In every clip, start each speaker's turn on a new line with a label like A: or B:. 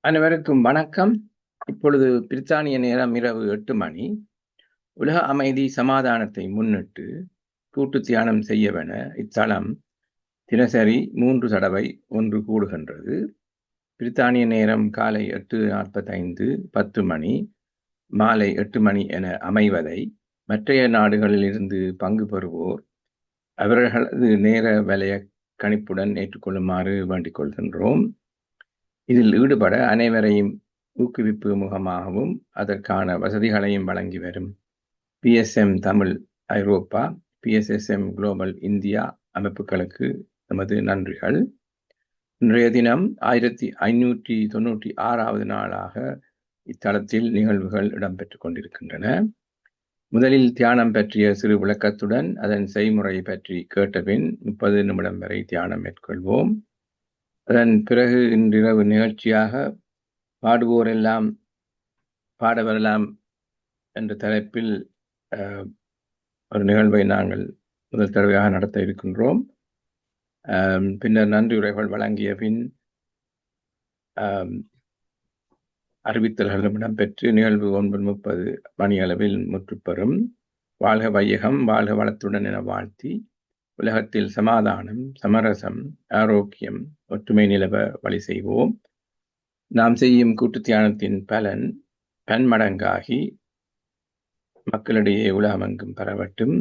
A: அனைவருக்கும் வணக்கம். இப்பொழுது பிரித்தானிய நேரம் இரவு 8 மணி. உலக அமைதி சமாதானத்தை முன்னிட்டு கூட்டு தியானம் செய்யவென இத்தலம் தினசரி 3 தடவை ஒன்று கூடுகின்றது. பிரித்தானிய நேரம் காலை 8:45, 10 மணி, மாலை 8 மணி என அமைவதை மற்றைய நாடுகளிலிருந்து பங்கு பெறுவோர் அவர்களது நேர வலய கணிப்புடன் ஏற்றுக்கொள்ளுமாறு வேண்டிக் கொள்கின்றோம். இதில் ஈடுபட அனைவரையும் ஊக்குவிப்பு முகமாகவும் அதற்கான வசதிகளையும் வழங்கி வரும் பிஎஸ்எம் தமிழ் ஐரோப்பா, பிஎஸ்எஸ்எம் குளோபல் இந்தியா அமைப்புகளுக்கு நமது நன்றிகள். இன்றைய தினம் 1596வது நாளாக இத்தலத்தில் நிகழ்வுகள் இடம்பெற்றுக் கொண்டிருக்கின்றன. முதலில் தியானம் பற்றிய சிறு விளக்கத்துடன் அதன் செய்முறை பற்றி கேட்டபின் 30 நிமிடம் வரை தியானம் மேற்கொள்வோம். அதன் பிறகு இன்றிரவு நிகழ்ச்சியாக பாடுவோரெல்லாம் பாட வரலாம் என்ற தலைப்பில் ஒரு நிகழ்வை நாங்கள் முதல் தடவையாக நடத்த இருக்கின்றோம். பின்னர் நன்றியுரைகள் வழங்கிய பின் அறிவித்தல்களும் இடம்பெற்று நிகழ்வு 9:30 மணி அளவில் முற்றுப்பெறும். வாழ்க வையகம், வாழ்க வளத்துடன் என வாழ்த்தி உலகத்தில் சமாதானம், சமரசம், ஆரோக்கியம், ஒற்றுமை நிலவ வழி செய்வோம். நாம் செய்யும் கூட்டு தியானத்தின் பலன் பன்மடங்காகி மக்களிடையே உலகமெங்கும் பரவட்டும்.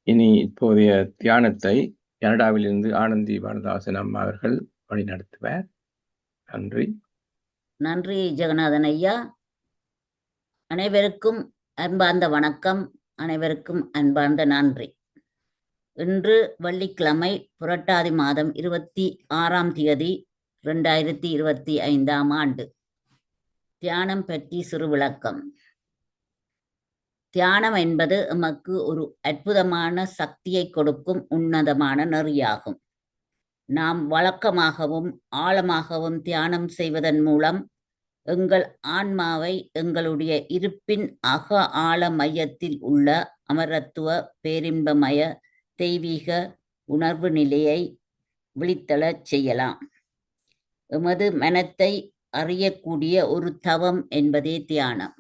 A: இனி இப்போதைய தியானத்தை கனடாவிலிருந்து ஆனந்தி பாரதாசன் அம்மா அவர்கள் வழிநடத்துவார். நன்றி.
B: நன்றி ஜெகநாதன் ஐயா. அனைவருக்கும் அன்பார்ந்த வணக்கம், அனைவருக்கும் அன்பார்ந்த நன்றி. இன்று வெள்ளிக்கிழமை புரட்டாதி மாதம் 26ஆம் தேதி 2025ஆம் ஆண்டு. தியானம் பற்றி சிறு விளக்கம். தியானம் என்பது எமக்கு ஒரு அற்புதமான சக்தியை கொடுக்கும் உன்னதமான நெறியாகும். நாம் வழக்கமாகவும் ஆழமாகவும் தியானம் செய்வதன் மூலம் எங்கள் ஆன்மாவை எங்களுடைய இருப்பின் அக ஆழ மையத்தில் உள்ள அமரத்துவ பேரின்பமய தெய்வீக உணர்வு நிலையை விழித்தெழச் செய்யலாம். எமது மனத்தை அறியக்கூடிய ஒரு தவம் என்பதே தியானம்.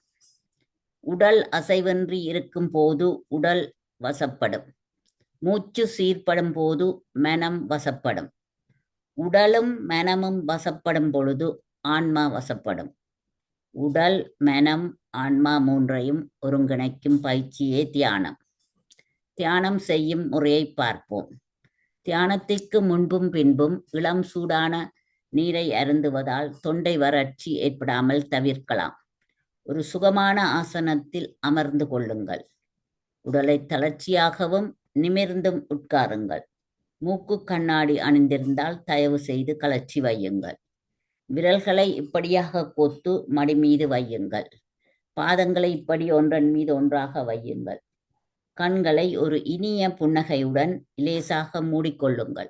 B: உடல் அசைவின்றி இருக்கும் போது உடல் வசப்படும். மூச்சு சீர்படும் போது மனம் வசப்படும். உடலும் மனமும் வசப்படும் பொழுது ஆன்மா வசப்படும். உடல், மனம், ஆன்மா மூன்றையும் ஒருங்கிணைக்கும் பயிற்சியே தியானம். தியானம் செய்யும் முறையை பார்ப்போம். தியானத்திற்கு முன்பும் பின்பும் இளம் சூடான நீரை அருந்துவதால் தொண்டை வறட்சி ஏற்படாமல் தவிர்க்கலாம். ஒரு சுகமான ஆசனத்தில் அமர்ந்து கொள்ளுங்கள். உடலை தளர்ச்சியாகவும் நிமிர்ந்தும் உட்காருங்கள். மூக்கு கண்ணாடி அணிந்திருந்தால் தயவு செய்து கழற்றி வையுங்கள். விரல்களை இப்படியாக கோத்து மடி மீது வையுங்கள். பாதங்களை இப்படி ஒன்றன் மீது ஒன்றாக வையுங்கள். கண்களை ஒரு இனிய புன்னகையுடன் லேசாக மூடிக்கொள்ளுங்கள்.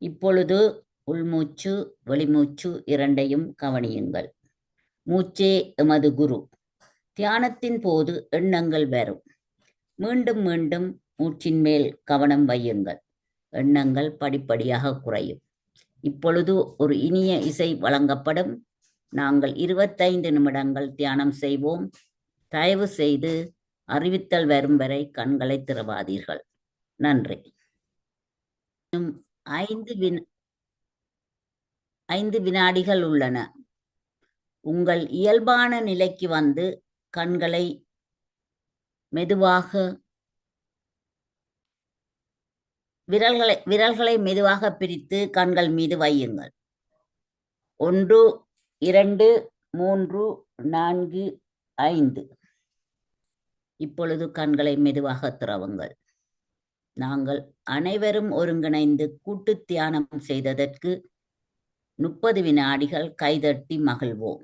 B: இப்பொழுது உள்மூச்சு வெளிமூச்சு இரண்டையும் கவனியுங்கள். மூச்சே எமது குரு. தியானத்தின் போது எண்ணங்கள் வரும். மீண்டும் மீண்டும் மூச்சின் மேல் கவனம் வையுங்கள். எண்ணங்கள் படிப்படியாக குறையும். இப்பொழுது ஒரு இனிய இசை வழங்கப்படும். நாங்கள் 25 நிமிடங்கள் தியானம் செய்வோம். தயவு செய்து அறிவித்தல் வரும் வரை கண்களை திறவாதீர்கள். நன்றி. 5 வினாடிகள் உள்ளன. உங்கள் இயல்பான நிலைக்கு வந்து கண்களை மெதுவாக விரல்களை மெதுவாக பிரித்து கண்கள் மீது வையுங்கள். 1, 2, 3, 4, 5. இப்பொழுது கண்களை மெதுவாக திறவுங்கள். நாங்கள் அனைவரும் ஒருங்கிணைந்து கூட்டு தியானம் செய்ததற்கு 30 வினாடிகள் கைதட்டி மகிழ்வோம்.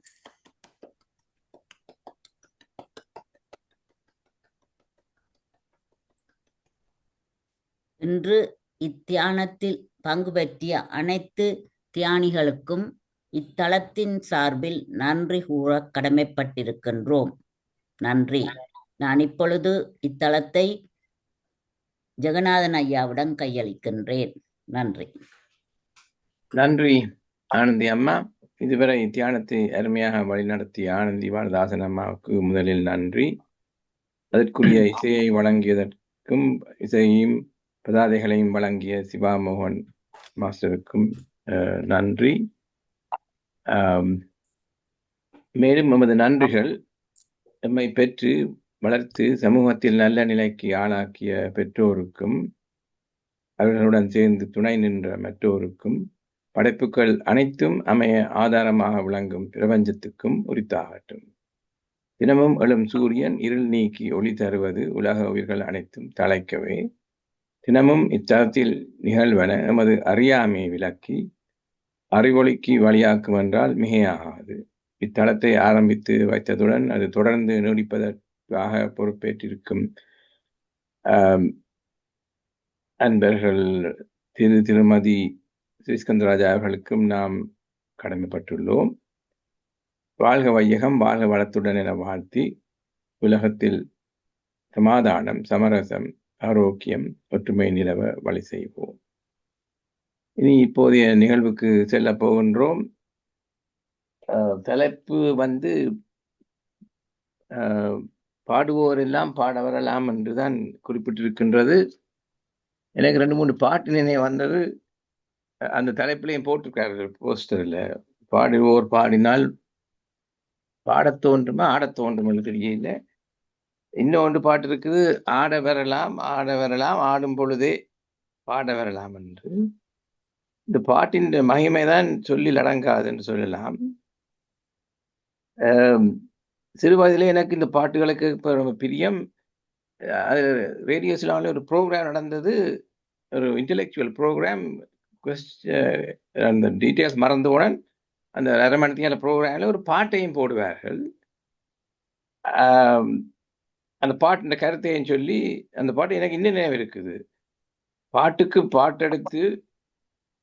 B: இன்று இத்தியானத்தில் பங்கு பற்றிய அனைத்து தியானிகளுக்கும் இத்தலத்தின் சார்பில் நன்றி கூற கடமைப்பட்டிருக்கின்றோம். நன்றி. நான் இப்பொழுது இத்தலத்தை ஜெகநாதன் ஐயாவிடம் கையளிக்கின்றேன். நன்றி.
A: நன்றி ஆனந்தி அம்மா. இதுவரை தியானத்தை அருமையாக வழிநடத்திய ஆனந்தி வாரதாசன் அம்மாவுக்கு முதலில் நன்றி. அதற்குரிய இசையை வழங்கியதற்கும் இசையையும் பதாதைகளையும் வழங்கிய சிவா மோகன் மாஸ்டருக்கும் நன்றி. மேலும் நமது நன்றிகள் நம்மை பெற்று வளர்த்து சமூகத்தில் நல்ல நிலைக்கு ஆளாக்கிய பெற்றோருக்கும் அவர்களுடன் சேர்ந்து துணை நின்ற மற்றோருக்கும் படைப்புகள் அனைத்தும் அமைய ஆதாரமாக விளங்கும் பிரபஞ்சத்துக்கும் உரித்தாகட்டும். தினமும் எழும் சூரியன் இருள் நீக்கி ஒளி தருவது உலக உயிர்கள் அனைத்தும் தழைக்கவே. தினமும் இத்தலத்தில் நிகழ்வன எமது அறியாமையை விளக்கி அறிவொளிக்கு வழியாக்கும் என்றால் மிகையாகாது. இத்தலத்தை ஆரம்பித்து வைத்ததுடன் அது தொடர்ந்து நீடிப்பதற்காக பொறுப்பேற்றிருக்கும் அன்பர்கள் திருமதி ஸ்ரீஸ்கந்தராஜா அவர்களுக்கும் நாம் கடமைப்பட்டுள்ளோம். வாழ்க வையகம், வாழ்க வளத்துடன் என வாழ்த்தி உலகத்தில் சமாதானம், சமரசம், ஆரோக்கியம், ஒற்றுமை நிலவ வழி செய்வோம். இனி இப்போதைய நிகழ்வுக்கு செல்ல போகின்றோம். தலைப்பு பாடுவோர் எல்லாம் பாட வரலாம் என்றுதான் குறிப்பிட்டிருக்கின்றது. எனக்கு 2-3 பாட்டு நினைவு வந்தது. அந்த தலைப்பிலையும் போட்டிருக்கார்கள் போஸ்டர்ல. பாடுவோர் பாடினால் பாடத் தோன்றுமா ஆடத் தோன்றும் தெரியல. இன்னொன்று பாட்டு இருக்குது, ஆட வரலாம் ஆடும் பொழுதே பாட வரலாம் என்று. இந்த பாட்டின் மகிமைதான் சொல்லில் அடங்காது என்று சொல்லலாம். சிறு வயதிலே எனக்கு இந்த பாட்டுகளுக்கு இப்போ ரொம்ப பிரியம். அது ரேடியோ சிலாவில் ஒரு ப்ரோக்ராம் நடந்தது, ஒரு இன்டெலெக்சுவல் ப்ரோக்ராம். அந்த டீட்டெயில்ஸ் மறந்தவுடன் அந்த 1/2 மணி நேரம் ப்ரோக்ராமில் ஒரு பாட்டையும் போடுவார்கள். அந்த பாட்டு கருத்தையும் சொல்லி அந்த பாட்டு எனக்கு இன்னும் நினைவு இருக்குது. பாட்டுக்கு பாட்டெடுத்து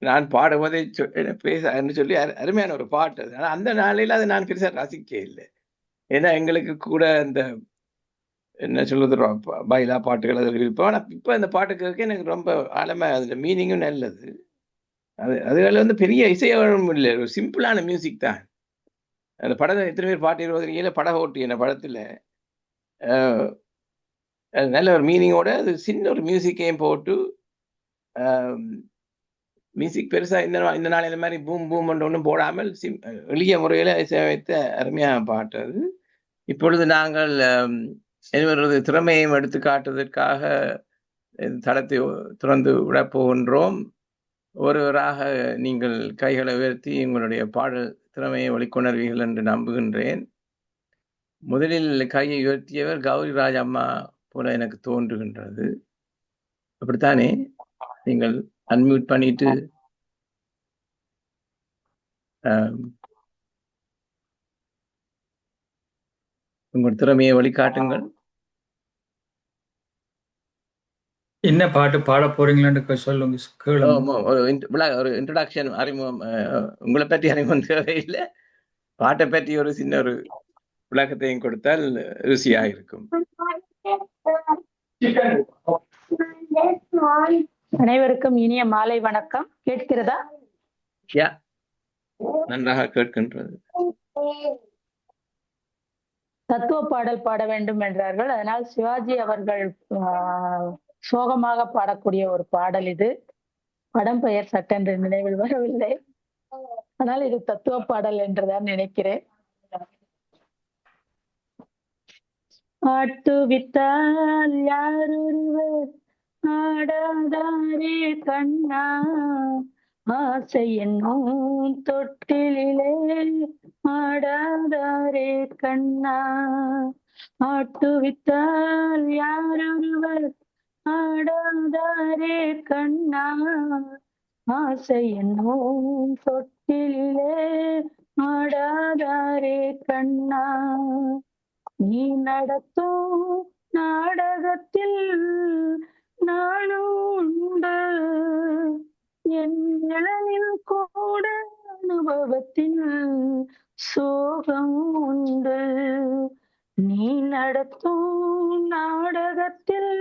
A: நான் பாடுவதை பேசன்னு சொல்லி அருமையான ஒரு பாட்டு அது. ஆனால் அந்த நாளையில் அதை நான் பெருசாக ரசிக்க இல்லை. ஏன்னா எங்களுக்கு கூட இந்த என்ன சொல்றது பைலா பாட்டுகள் அதில் இருப்போம். ஆனால் இப்போ அந்த பாட்டு கேட்க எனக்கு ரொம்ப ஆழமாக அதில் மீனிங்கும் நல்லது. அதுல பெரிய இசையும் இல்லை, ஒரு சிம்பிளான மியூசிக் தான். அந்த படத்தை எத்தனை பேர் பாட்டு 20 பட ஓட்டி என்ன படத்தில் நல்ல ஒரு மீனிங்கோட அது சின்ன ஒரு மியூசிக்கையும் போட்டு மியூசிக் பெருசாக இந்த நாள் இந்த மாதிரி பூம் பூம் ஒன்றும் போடாமல் எளிய முறையில் இசையமைத்த அருமையான பாட்டு அது. இப்பொழுது நாங்கள் என்ன திறமையையும் எடுத்து காட்டுவதற்காக தளத்தை திறந்து விட போகின்றோம். ஒருவராக நீங்கள் கைகளை உயர்த்தி உங்களுடைய பாடல் திறமையை வெளிக்கொணர்வீர்கள் என்று நம்புகின்றேன். முதலில் கையை உயர்த்தியவர் கௌரி ராஜ் அம்மா போல எனக்கு தோன்றுகின்றது. அப்படித்தானே? நீங்கள் அன்மியூட் பண்ணிட்டு உங்கள் திறமையை வழிகாட்டுங்கள்.
C: என்ன பாட்டு பாட போறீங்களான்னு சொல்லுங்க.
A: ஒரு இன்ட்ரோடக்ஷன், அறிமுகம். உங்களை பற்றி அறிமுகம் தேவையில்லை, பாட்டை பற்றி ஒரு சின்ன ஒரு விளக்கத்தையும் கொடுத்தால் ருசியாக இருக்கும்.
D: அனைவருக்கும் இனிய மாலை வணக்கம். கேட்கிறதா?
A: நன்றாக கேட்கின்றது.
D: தத்துவ பாடல் பாட வேண்டும் என்றார்கள். அதனால் சிவாஜி அவர்கள் சோகமாக பாடக்கூடிய ஒரு பாடல் இது. படம் பெயர் சட்டென்று நினைவில் வரவில்லை. ஆனால் இது தத்துவ பாடல் என்றுதான் நினைக்கிறேன். பாட்டு வித்தால் யாரொருவர் ஆடாதாரே கண்ணா, ஆசை என்னும் தொட்டிலே ஆடாதாரே கண்ணா. ஆட்டு வித்தால் யாரொருவர் ஆடாதாரே கண்ணா, ஆசை என்னும் தொட்டிலே ஆடாதாரே கண்ணா. நீ நடத்தும் நாடகத்தில் நானும் உண்டு, என் நிழலில் கூட அனுபவத்தின் சோகம் உண்டு. நீ நடத்தும் நாடகத்தில்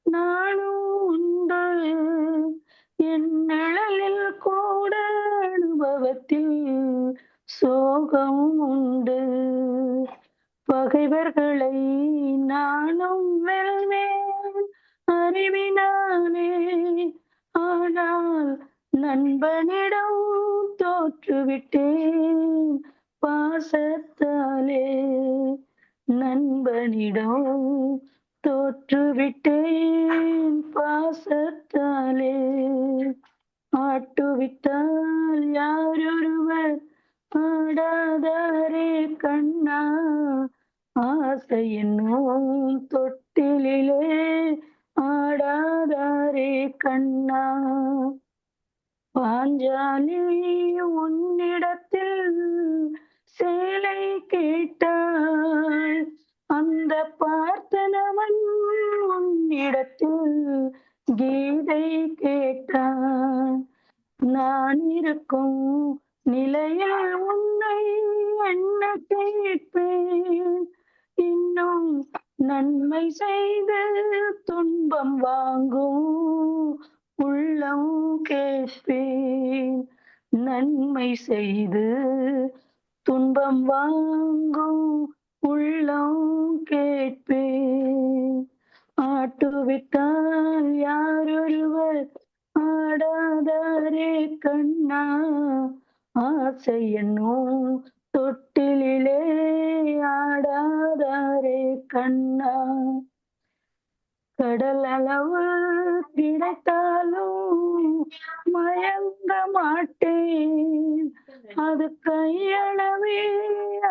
D: நானும் உண்டு, என் நிழலில் கூட அனுபவத்தில் சோகம் உண்டு. பகைவர்களை நானும் வெல்வேன் அறிவினானே, ஆனால் நண்பனிடம் தோற்றுவிட்டேன் பாசத்தாலே. நண்பனிடம் தோற்றுவிட்டேன் பாசத்தாலே. ஆட்டுவித்தால் யாரொருவர் ஆடாதாரே கண்ணா, ஆசை என்னும் தொட்டிலே ஆடாதாரே கண்ணா. பாஞ்சாலி உன்னிடத்தில் சேலை கேட்டாள், அந்த பார்த்தனவன் உன்னிடத்தில் கீதை கேட்டான். நான் இருக்கும் நிலையில் உன்னை என்ன கேட்பேன், இன்னும் நன்மை செய்து துன்பம் வாங்கும் உள்ளம் கேட்பேன். நன்மை செய்து துன்பம் வாங்கும் உள்ளம் கேட்பேன். ஆட்டுவித்தால் யாரொருவர் ஆடாதாரே கண்ணா, ஆசை என்னும் தொட்டிலே ஆடாதாரே கண்ணா. கடல் அளவு கிடைத்தாலும் மயங்க மாட்டேன், அது கையளவே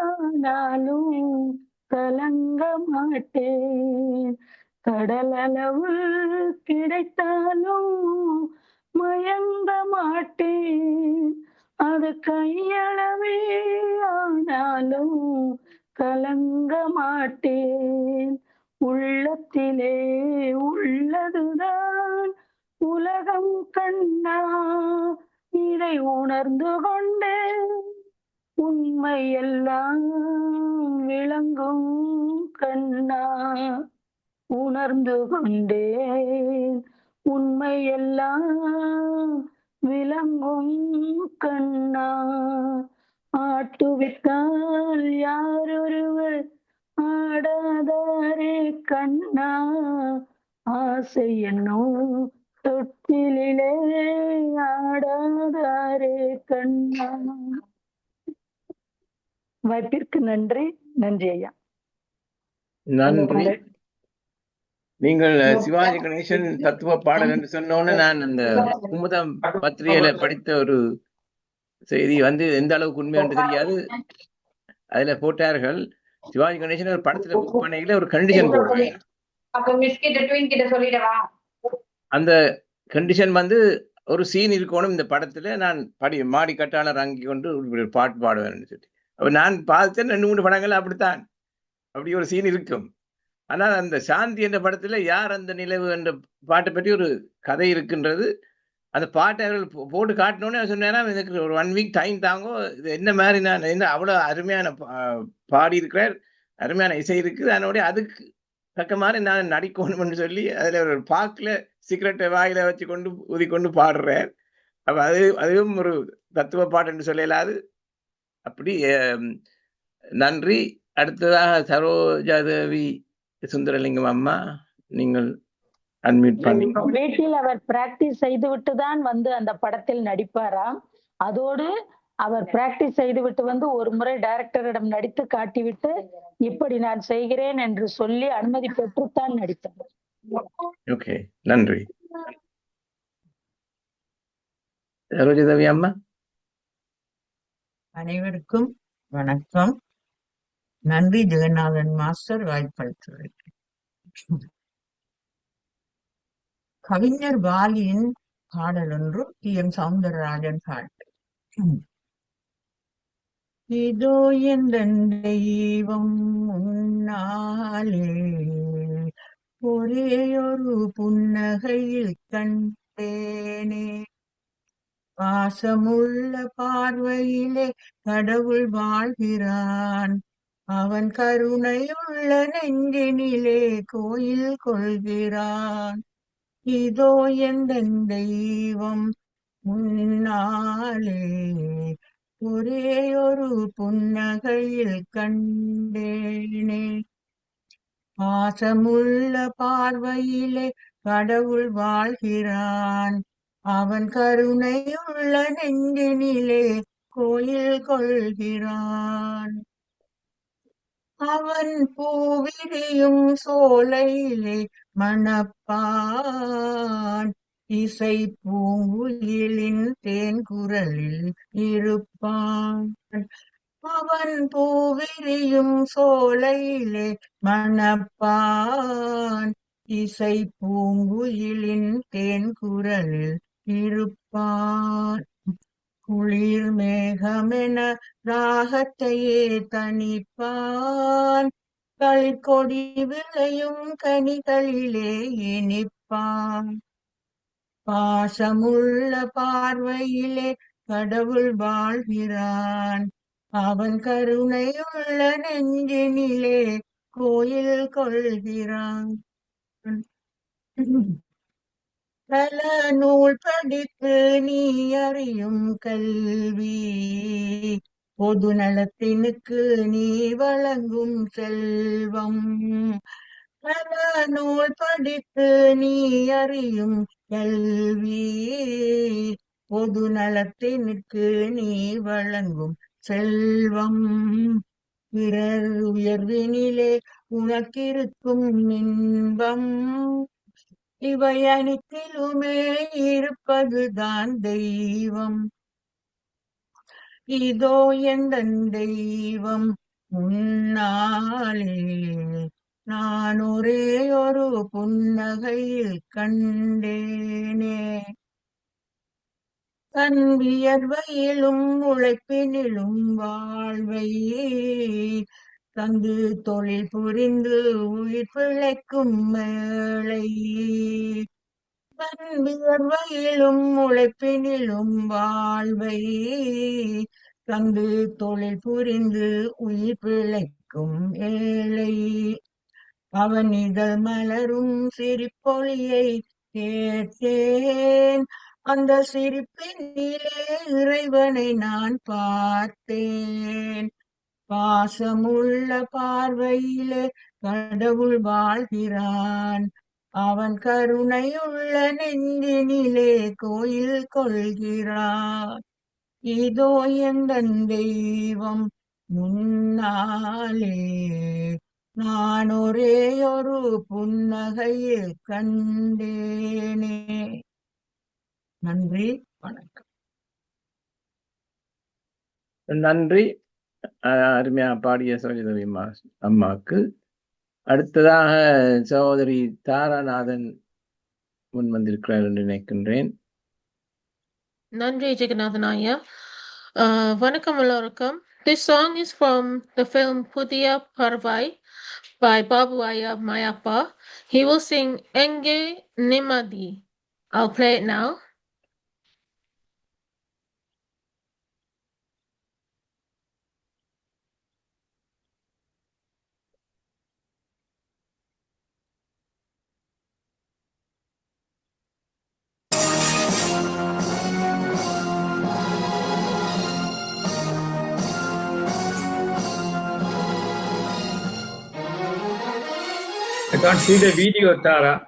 D: ஆனாலும் கலங்க மாட்டேன். கடல் அளவு கிடைத்தாலும் மயங்க மாட்டேன், அது கையளவே ஆனாலும் கலங்க மாட்டேன். உள்ளத்திலே உள்ளதுதான் உலகம் கண்ணா, இதை உணர்ந்து கொண்டேன் உண்மை எல்லாம் விளங்கும் கண்ணா. உணர்ந்து கொண்டேன் உண்மை எல்லாம் விளங்கும் கண்ணா. ஆட்டுவித்தால் யாரொருவர் ஆடாதாரே கண்ணா, ஆசை என்னும் தொட்டிலே ஆடாதாரே கண்ணா. வாய்ப்பிற்கு நன்றி. நன்றி ஐயா.
A: நன்றி. நீங்கள் சிவாஜி கணேசன் தத்துவ பாடல் என்று சொன்னோன்னு நான் அந்த குமுதம் பத்திரிகையில படித்த ஒரு செய்தி எந்த அளவுக்கு உண்மை என்று தெரியாது. அதுல போட்டார்கள், சிவாஜி கணேசன் ஒரு படத்துல புக் பண்ணையில ஒரு கண்டிஷன் போடுறாங்க. அந்த கண்டிஷன் ஒரு சீன் இருக்கணும் இந்த படத்துல, நான் மாடி கட்டாளர் அங்கி கொண்டு ஒரு பாட்டு பாடுவேன் சொல்லி. அப்ப நான் பார்த்தேன் 2-3 படங்கள் அப்படித்தான், அப்படி ஒரு சீன் இருக்கும். ஆனால் அந்த சாந்தி என்ற படத்துல யார் அந்த நிலவு என்ற பாட்டை பற்றி ஒரு கதை இருக்கின்றது. அந்த பாட்டை அவர்கள் போட்டு காட்டினோன்னே சொன்னேன்னா, எனக்கு ஒரு 1 வீக் டைம் தாங்கோ, இது என்ன மாதிரி நான் என்ன அவ்வளோ அருமையான பாடி இருக்கிறார், அருமையான இசை இருக்குது, அதனுடைய அதுக்கு தக்க மாதிரி நான் நடிக்கணும்னு சொல்லி அதில் ஒரு பாக்கில் சிகரெட்டை வாயில வச்சு கொண்டு ஊதிக்கொண்டு பாடுறார். அப்போ அதுவும் ஒரு தத்துவ பாட்டு என்று சொல்லலாது. அப்படி நன்றி. அடுத்ததாக சரோஜாதேவி சுந்தரலிங்கம் அம்மா, நீங்கள் அன்மியூட் பண்ணி.
D: வீட்டில் அவர் பிராக்டிஸ் செய்துவிட்டு தான் அந்த படத்தில் நடிப்பாராம். அதோடு அவர் பிராக்டிஸ் செய்துவிட்டு ஒரு முறை டைரக்டரிடம் நடித்து காட்டிவிட்டு இப்படி நான் செய்கிறேன் என்று சொல்லி அனுமதி பெற்றுத்தான் நடித்தார்.
A: ஓகே, நன்றி. சரோஜாதேவி அம்மா.
E: அனைவருக்கும் வணக்கம். நன்றி ஜெகநாதன் மாஸ்டர் வாய்ப்பளித்ததற்கு. கவிஞர் வாலியின் பாடல் ஒன்று, டி.எம். சௌந்தரராஜன் பாட்டு. இதோ என் தெய்வம் முன்னாலே ஒரே ஒரு புன்னகையில் கண்டேனே, பாசமுள்ள பார்வையிலே கடவுள் வாழ்கிறான், அவன் கருணையுள்ள நெஞ்சினிலே கோயில் கொள்கிறான். இதோ எந்தன் தெய்வம் முன்னாலே ஒரே ஒரு புன்னகையில் கண்டேனே. பாசமுள்ள பார்வையிலே கடவுள் வாழ்கிறான். அவன் கருணையுள்ள நெஞ்சினிலே கோயில் கொள்கிறான். அவன் பூவிரியும் சோலையிலே மணப்பான். இசை பூங்குயிலின் தேன்குரலில் இருப்பான். அவன் பூவிரியும் சோலையிலே மணப்பான். இசை பூங்குயிலின் தேன்குரலில் இருப்பான். குளிர் மேகமென ராகத்தையே தணிப்பான். களிர்கொடி விளையும் கனிகளிலே இனிப்பான். பாசமுள்ள பார்வையிலே கடவுள் வாழ்கிறான். அவன் கருணையுள்ள நெஞ்சினிலே கோயில் கொள்கிறான். பல நூல் படித்து நீ அறியும் கல்வி பொது நலத்தினுக்கு நீ வழங்கும் செல்வம். பல நூல் படித்து நீ அறியும் கல்வி பொது நலத்தினுக்கு நீ வழங்கும் செல்வம். பிறர் உயர்வினிலே உனக்கிருக்கும் இன்பம். இவை அனைத்திலுமே இருப்பதுதான் தெய்வம். இதோ எந்தன் தெய்வம் முன்னாலே நான் ஒரே ஒரு புன்னகையில் கண்டேனே. தன் வியர்வையிலும் உழைப்பினிலும் வாழ்வை தந்து தொழில் புரிந்து உயிர் பிழைக்கும் மேளை. தன் வியர்வையிலும் உழைப்பினிலும் வாழ்வை தந்து தொழில் புரிந்து உயிர் பிழைக்கும் ஏழை. அவன் இதழ் மலரும் சிரிப்பொழியை கேட்டேன். அந்த சிரிப்பினிலே இறைவனை நான் பார்த்தேன். பாசமுள்ள பார்வையிலே கடவுள் வாழ்கிறான். அவன் கருணையுள்ள நெஞ்சினிலே கோயில் கொள்கிறான். இதோ எந்தன் தெய்வம் முன்னாலே நான் ஒரே ஒரு புன்னகையில் கண்டேனே. நன்றி, வணக்கம்.
A: நன்றி. அருமையா பாடிய சரோஜதேவி அம்மாவுக்கு. அடுத்ததாக சகோதரி தாராநாதன் முன் வந்திருக்கிறார் என்று நினைக்கின்றேன்.
F: Nandri Jagannathanaya. Vanakkam ellarukum. This song is from the film Pudhiya Parvai by Babu Ayya Mayappa. He will sing Enge Nimadi. I'll play it now.
C: I can't see the video, Tara.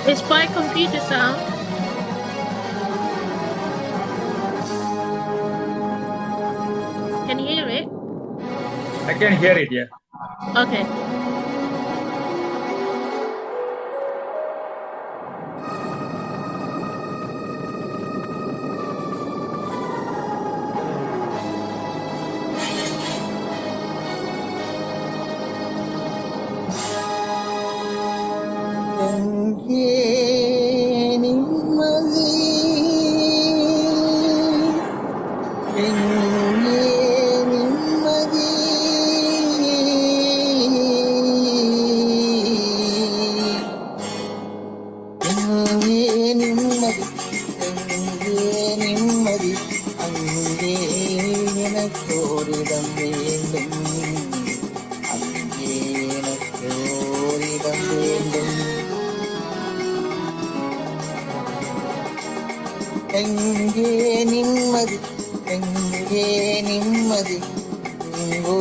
F: It's by Computer Sound. Can you hear it?
C: I can hear it, yeah.
F: Okay.
G: எங்கே நிம்மதி, எங்கே நிம்மதி, எங்கோ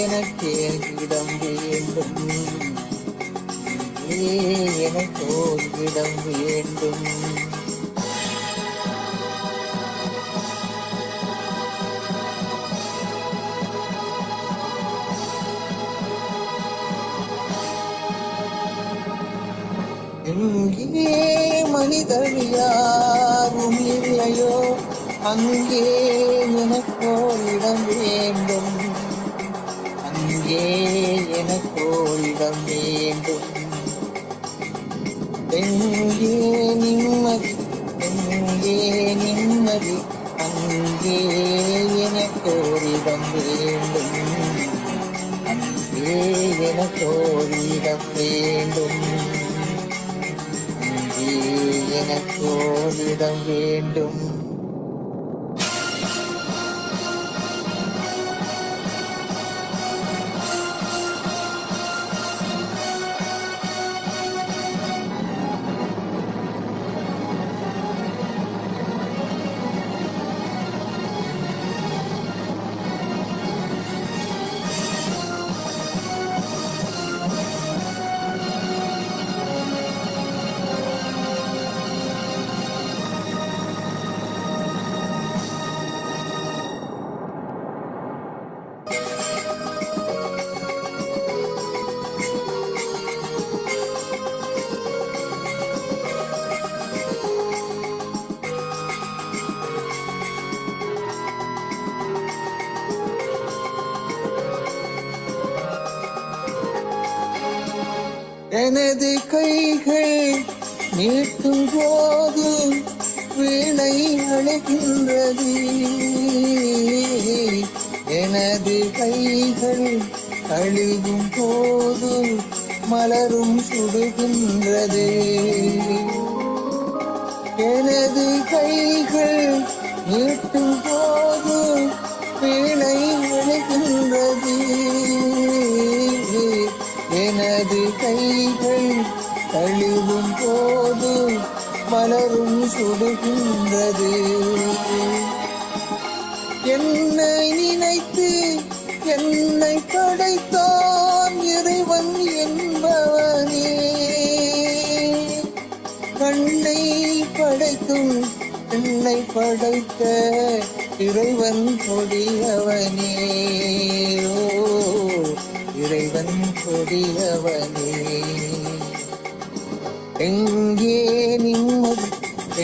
G: எனக்கே இடம் வேண்டும், எனக்கோ இடம் வேண்டும். எங்கே மனிதர் யாரும் இல்லையோ அங்கே எனக்கோ இடம் வேண்டும், அங்கே எனக்கோ இடம் வேண்டும். எங்கே நிம்மதி, எங்கே நிம்மதி, அங்கே எனக்கோ இடம் வேண்டும், அங்கே எனக்கோ இடம் வேண்டும், எனக்கோ இடம் வேண்டும். எனது கைகள் நீட்டும் போது வீணை அழைக்கின்றது, எனது கைகள் அழுகும் போது மலரும் சுடுகின்றது, எனது கைகள் நீட்டும் போது வீணை அழைக்கின்றது, எனது கைகள் தழுவும் போது மலரும் சுடுகின்றது. என்னை நினைத்து என்னை படைத்தான் இறைவன் என்பவனே, கண்ணை படைத்தும் என்னை படைத்த இறைவன் கொடியவனே, இறைவன் கொடியவனே. எங்கே நிம்மதி,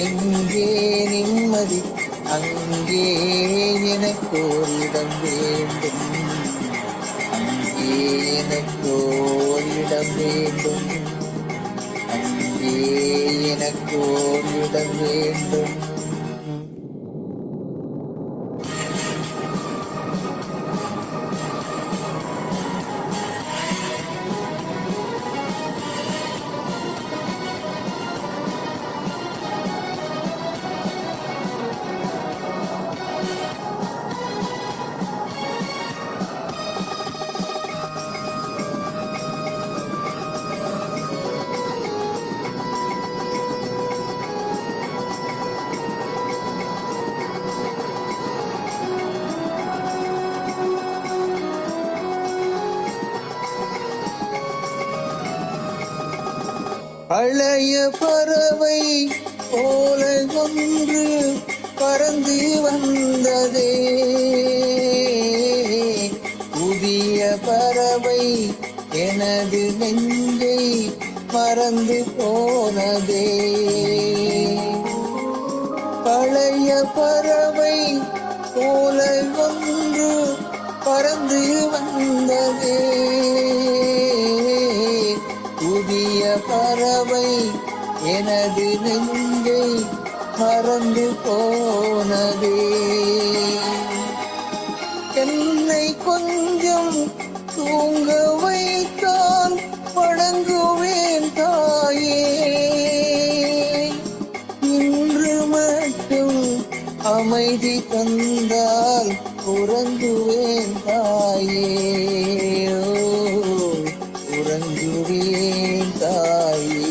G: எங்கே நிம்மதி, அங்கே எனக்கு இடம் வேண்டும், அங்கே எனக்கு இடம் வேண்டும், அங்கே எனக்கு இடம் வேண்டும். பழைய பறவை போல ஒன்று பறந்து வந்ததே, புதிய பறவை எனது நெஞ்சை மறந்து போனதே, பழைய பறவை போல ஒன்று பறந்து வந்ததே, புதிய பறவை எனது நெஞ்சை மறந்து போனதே. என்னை கொஞ்சம் தூங்க வைத்தால் வணங்குவேன் தாயே, இன்று மட்டும் அமைதி தந்தால் உறங்குவேன் தாயே, உறங்குவேன் தாயே.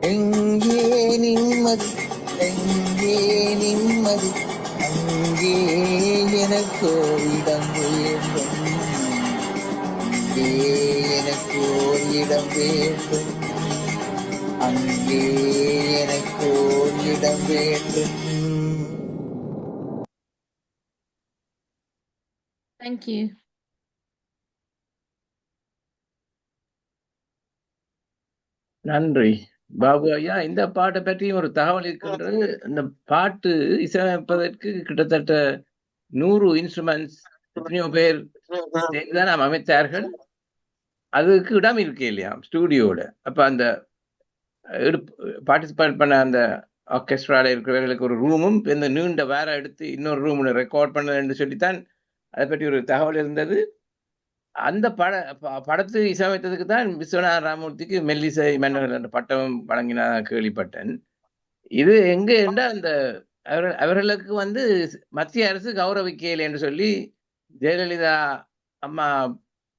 G: எங்கே நிம்மதி எங்கே நிம்மதி அங்கே எனக்கு இடம் வேண்டும் அங்கே எனக்கு இடம் வேண்டும் அங்கே எனக்கு இடம் வேண்டும்.
F: Thank you.
A: நன்றி பாபு ஐயா. இந்த பாட்டை பற்றியும் ஒரு தகவல் இருக்கின்றது. இந்த பாட்டு இசையமைப்பதற்கு கிட்டத்தட்ட 100 இன்ஸ்ட்ருமெண்ட்ஸ் எத்தனையோ பேர் சேர்ந்துதான் நாம் அமைத்தார்கள். அதுக்கு இடம் இருக்கு இல்லையா ஸ்டூடியோட. அப்ப அந்த பார்ட்டிசிபேட் பண்ண அந்த ஆர்கெஸ்ட்ரால இருக்கிறவர்களுக்கு ஒரு ரூமும் இந்த நீண்ட வேற எடுத்து இன்னொரு ரூம்ல ரெக்கார்ட் பண்ணதுன்னு சொல்லித்தான் அதை பற்றி ஒரு தகவல் இருந்தது. அந்த படத்து இசையமைத்ததுக்கு தான் விஸ்வநாத ராமமூர்த்திக்கு மெல்லிசை மன்னர்கள் என்ற பட்டம் வழங்கினா கேள்விப்பட்டேன். இது எங்க என்றால் அந்த அவர்களுக்கு மத்திய அரசு கௌரவிக்கலை என்று சொல்லி ஜெயலலிதா அம்மா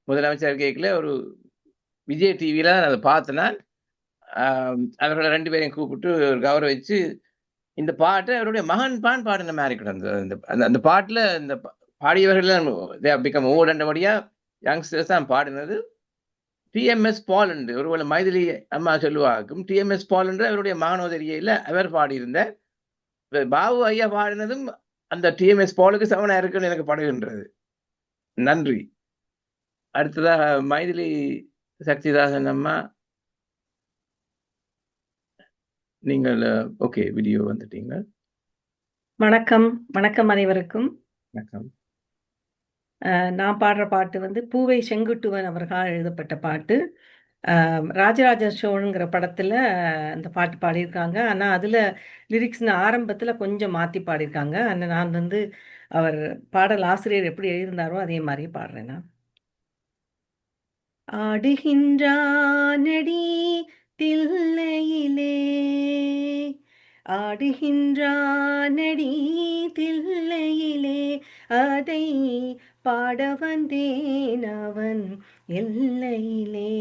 A: முதலமைச்சர் கேட்கல ஒரு விஜய் டிவியில நான் அதை பார்த்தேன்னா அவர்களை 2 பேரையும் கூப்பிட்டு கௌரவிச்சு இந்த பாட்டை அவருடைய மகன் பாடின மாதிரி கிடந்தது. அந்த பாட்டுல இந்த பாடியவர்கள் பிகம் ஓடண்டபடியா யங்ஸ்டர்ஸ் தான் பாடினது. டிஎம்எஸ் பால் என்று ஒருவேளை மைதிலி அம்மா சொல்லுவாக்கும் டிஎம்எஸ் பால் என்று அவருடைய மகனோதரியில அவர் பாடியிருந்த பாபு ஐயா பாடினதும் அந்த டிஎம்எஸ் பாலுக்கு சமனா இருக்குன்னு எனக்கு படுகின்றது. நன்றி. அடுத்ததாக மைதிலி சக்திதாசன் அம்மா, நீங்கள் ஓகே வீடியோ வந்துட்டீங்க.
H: வணக்கம். வணக்கம் அனைவருக்கும்.
A: வணக்கம்.
H: நான் பாடுற பாட்டு பூவை செங்குட்டுவன் அவர்களால் எழுதப்பட்ட பாட்டு. ராஜராஜ சோழனுங்கிற படத்துல அந்த பாட்டு பாடியிருக்காங்க. ஆனா அதுல லிரிக்ஸ்னு ஆரம்பத்துல கொஞ்சம் மாத்தி பாடியிருக்காங்க. ஆனா நான் அவர் பாடல் ஆசிரியர் எப்படி எழுதியிருந்தாரோ அதே மாதிரி பாடுறேன் நான். ஆடுகின்றானடி தில்லையிலே ஆடுகின்றானடி தில்லையிலே அதை பாட வந்தேன் அவன் எல்லையிலே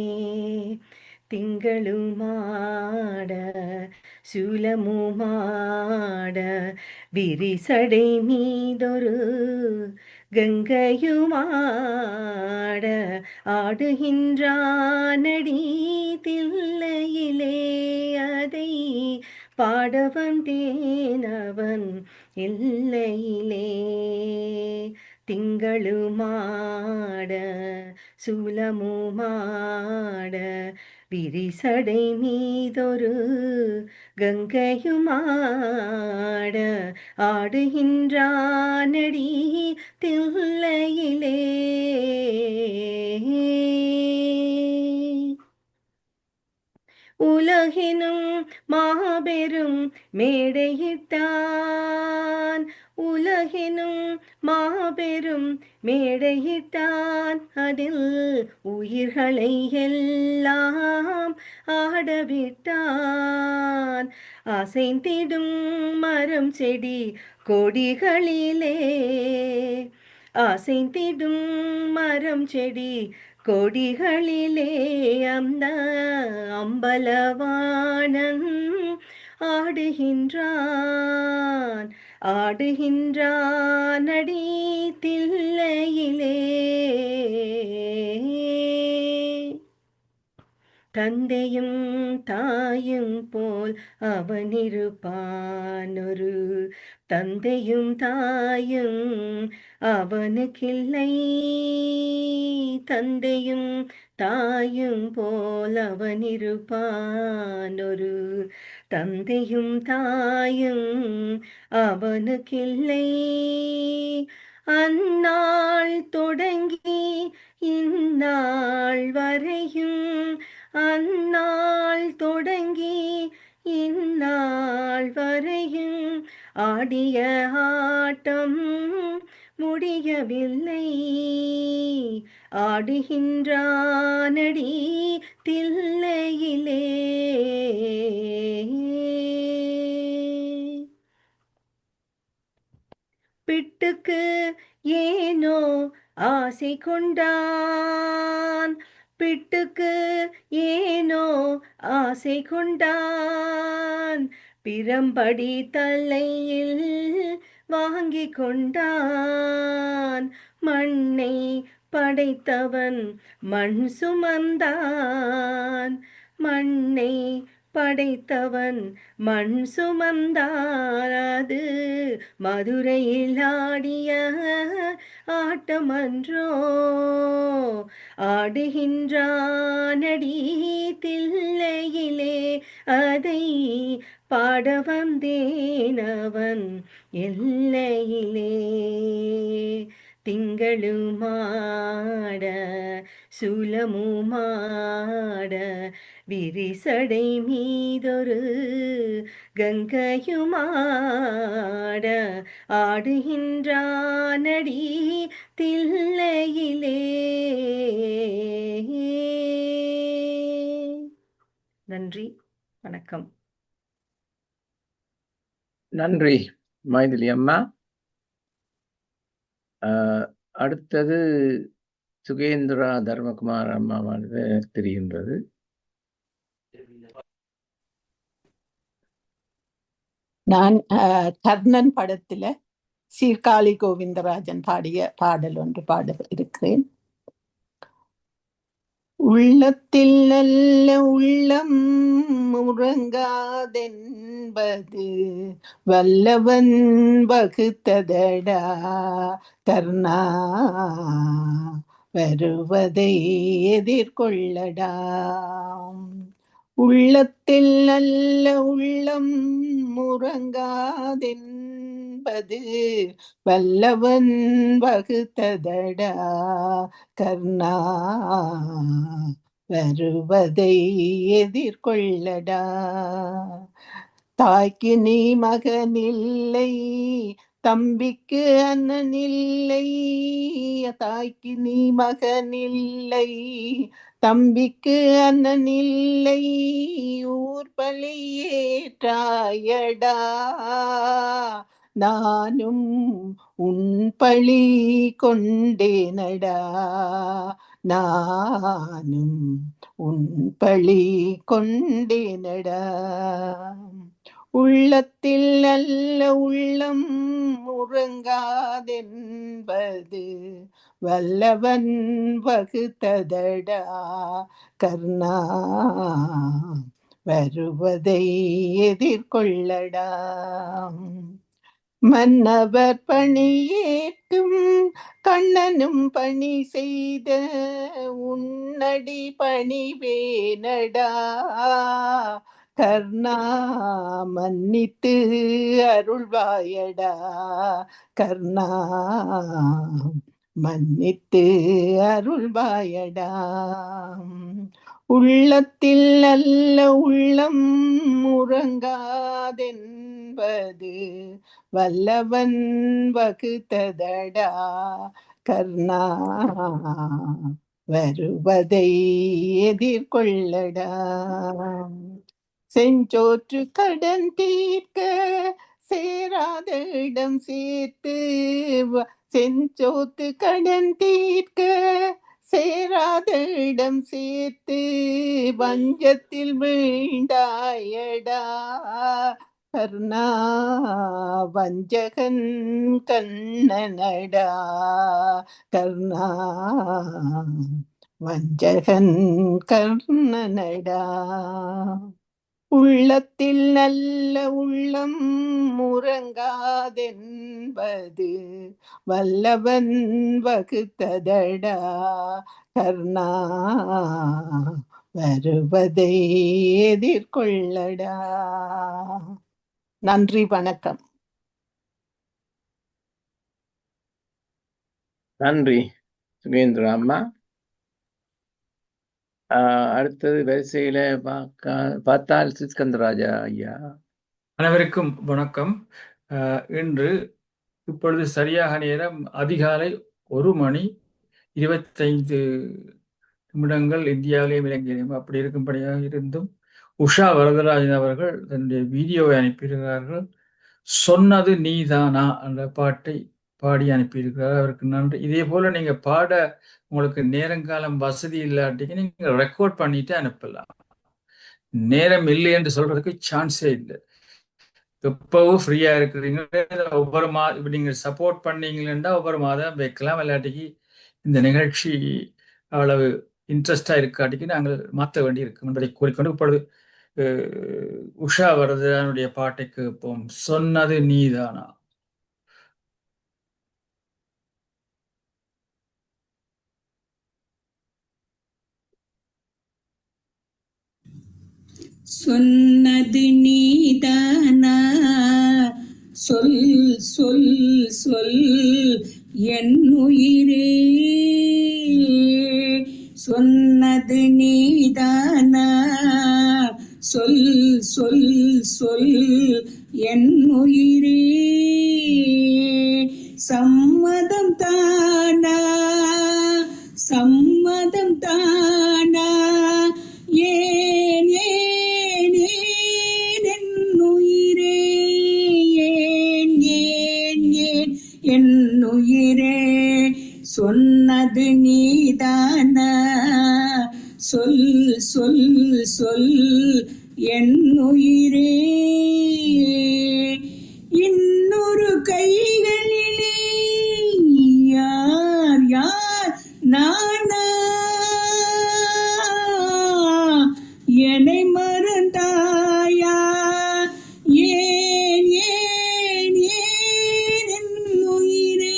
H: திங்களுமாட சூலமுமாட விரிசடை மீதொரு கங்கையுமாட ஆடுகின்றானடி தில்லையிலே அதை பாட வந்தேன் அவன் எல்லையிலே திங்களுமாட சூலமுமாட விரிசடை மீதொரு கங்கையுமாட ஆடுகின்றானடி தில்லையிலே உலகினும் மாபெரும் மேடையிட்டான் உலகினும் மாபெரும் மேடையிட்டான் அதில் உயிர்களை எல்லாம் ஆடவிட்டான் அசைந்திடும் மரம் செடி கொடிகளிலே அசைந்திடும் மரம் செடி கொடிகளிலே அந்த அம்பலவாணன் ஆடுகின்றான் ஆடுகின்றானடி தில்லையிலே தந்தையும் தாயும் போல் அவனிருப்பான் ஒரு தந்தையும் தாயும் அவனுக்கில்லை தந்தையும் தாயும் போல் அவனிருப்பான் ஒரு தந்தையும் தாயும் அவனுக்கில்லை அந்நாள் தொடங்கி இந்நாள் வரையும் அந்நாள் தொடங்கி இந்நாள் வரையும் ஆடிய ஆட்டம் முடியவில்லை ஆடுகின்றானடி தில்லையிலே பிட்டுக்கு ஏனோ ஆசை கொண்டான் பிட்டுக்கு ஏனோ ஆசை கொண்டான், பிரம்படி தலையில் வாங்கி கொண்டான். மண்ணை படைத்தவன் மண் சுமந்தான், மண்ணை படைத்தவன் மண் சுமந்தான். அது மதுரையில் ஆடிய ஆட்டமன்றோ, ஆடுகின்றானடி தில்லையிலே, அதை பாட வந்தேனவன் எல்லையிலே. திங்களுமாட சுலமுமாட, விரிசடை மீதொரு கங்கையுமாட, ஆடுகின்றானடி தில்லையிலே. நன்றி, வணக்கம்.
A: நன்றி மைதிலி அம்மா. அடுத்தது சுகேந்திரா தர்மகுமார் அம்மாவானது தெரிகின்றது.
I: நான் கர்ணன் படத்துல சீர்காழி கோவிந்தராஜன் பாடிய பாடல் ஒன்று பாட இருக்கிறேன். உள்ளத்தில் நல்ல உள்ளம் உறங்காதென்பது வல்லவன் வகுத்ததடா கர்ணா, வருவதை எதிர்கொள்ளடா. உள்ளத்தில் நல்ல உள்ளம் உறங்காதென்பது வல்லவன் வகுத்ததடா கர்ணா, வருவதை எதிர்கொள்ளடா. தாய்க்கு நீ மகனில்லை, தம்பிக்கு அண்ணனில்லை, தாய்க்கு நீ மகனில்லை, தம்பிக்கு அண்ணனில்லை, ஊர் பழியேற்றாயடா. நானும் உன் பழி கொண்டேனடா, நானும் உன் பழி கொண்டேனடா. உள்ளத்தில் நல்ல உள்ளம் உறங்காதென்பது வல்லவன் வகுத்ததடா கர்ணா, வருவதை எதிர்கொள்ளடா. மன்னவர் பணியேற்கும் கண்ணனும் பணி செய்த உன்னடி பணிவேனடா கர்ணா, மன்னித்து அருள்வாயடா கர்ணா, மன்னித்து அருள்வாயடா. உள்ளத்தில் நல்ல உள்ளம் உறங்காதென்பது வல்லவன் வகுத்ததடா கர்ணா, வருவதை எதிர்கொள்ளடா. செஞ்சோற்று கடன் தீர்க்க சேராத இடம் சேர்த்து, செஞ்சோத்து கடன் தீர்க்க சேராத இடம் சேர்த்து வஞ்சத்தில் வீண்டாயடா கர்ணா, வஞ்சகன் கண்ணனடா கர்ணா, வஞ்சகன் கர்ணனடா. உள்ளத்தில் நல்ல உள்ளம் உறங்காதென்பது வல்லவன் வகுத்ததடா கர்ணா, வருவதை எதிர்கொள்ளடா. நன்றி, வணக்கம்.
A: நன்றி சுகேந்திரா அம்மா. அடுத்தது வரிசையில பார்த்தால் சிஸ்கந்தராஜா ஐயா.
C: அனைவருக்கும் வணக்கம். இன்று இப்பொழுது சரியாக நேரம் அதிகாலை 1:25 இந்தியாவிலேயும் இலங்கையிலும். அப்படி இருக்கும்படியாக இருந்தும் உஷா வரதராஜன் அவர்கள் தன்னுடைய வீடியோவை அனுப்பியிருக்கிறார்கள். சொன்னது நீதானா என்ற பாட்டை பாடி அனுப்பியிருக்கிறார். அவருக்கு நன்றி. இதே போல நீங்க பாட உங்களுக்கு நேரங்காலம் வசதி இல்லாட்டிக்கு நீங்க ரெக்கார்ட் பண்ணிட்டு அனுப்பலாம். நேரம் இல்லை என்று சொல்றதுக்கு சான்ஸே இல்லை. எப்பவும் ஃப்ரீயா இருக்கிறீங்க. ஒவ்வொரு இப்ப நீங்க சப்போர்ட் பண்ணீங்கன்னா ஒவ்வொரு மாதம் வைக்கலாம். இல்லாட்டிக்கு இந்த நிகழ்ச்சி அவ்வளவு இன்ட்ரெஸ்டா இருக்காட்டிக்கு நாங்கள் மாற்ற வேண்டி இருக்கு என்பதை கூறிக்கொண்டு இப்பொழுது உஷா வரதனுடைய பாட்டை கேட்போம். சொன்னது நீதானா.
J: சொன்னது நீதானா, சொல் சொல் சொல் என் உயிரே. சொன்னது நீதானா, சொல் சொல் சொல் என் உயிரே. சம்மதம் தானா, சம்மதம் தானா, ஏன் ஏன் ஏன் என் உயிரே, ஏன் ஏன் ஏன் என் உயிரே. சொன்னது நீதானா, சொல் சொல் சொல் என் உயிரே. இன்னொரு கைகளிலே யார் யார் நானா, என்னை மறந்தாயா, ஏன் ஏன் ஏன் என் உயிரே,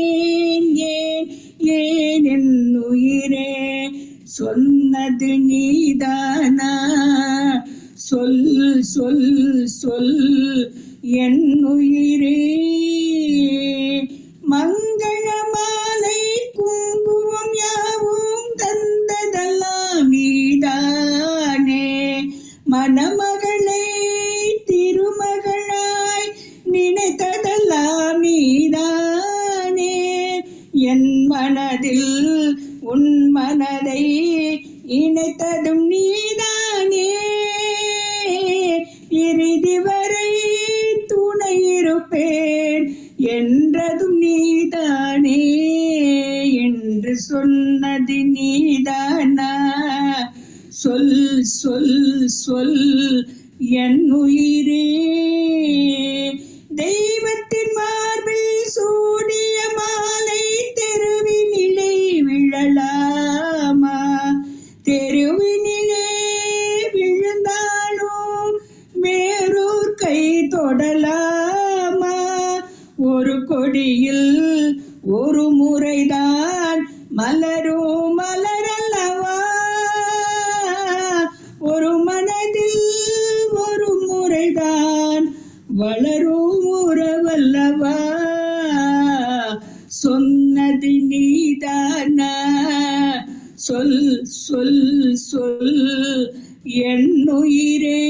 J: ஏன் ஏன் ஏன் என் உயிரே. சொன்னது நீதானா, சொல் சொல் சொல் என் உயிரே. மங்கள மாலை குங்குமம் யாவும் தந்ததெல்லாம் நீதானே. மணமகளை திருமகளாய் நினைத்ததெல்லாம் நீதானே. என் மனதில் உன் மனதை இணைத்ததும் நீதானே. இறுதி வரை துணை இருப்பேன் என்றதும் நீதானே. என்று சொன்னது நீதானா, சொல் சொல் சொல் என் உயிரே. தெய்வத்தின் மார்பில் சூடிய மாலை தெருவினிலே விழலாமா, தெருவினிலே விழுந்தாலும் வேறோர் கை தொடலாமா. ஒரு கொடியில் ஒரு முறைதான் மலரும் மலரல்லவா, ஒரு மனதில் ஒரு முறைதான் வளரும் உறவல்லவா. சொன்னது நீதானா, சொல் சொல் சொல் என் உயிரே.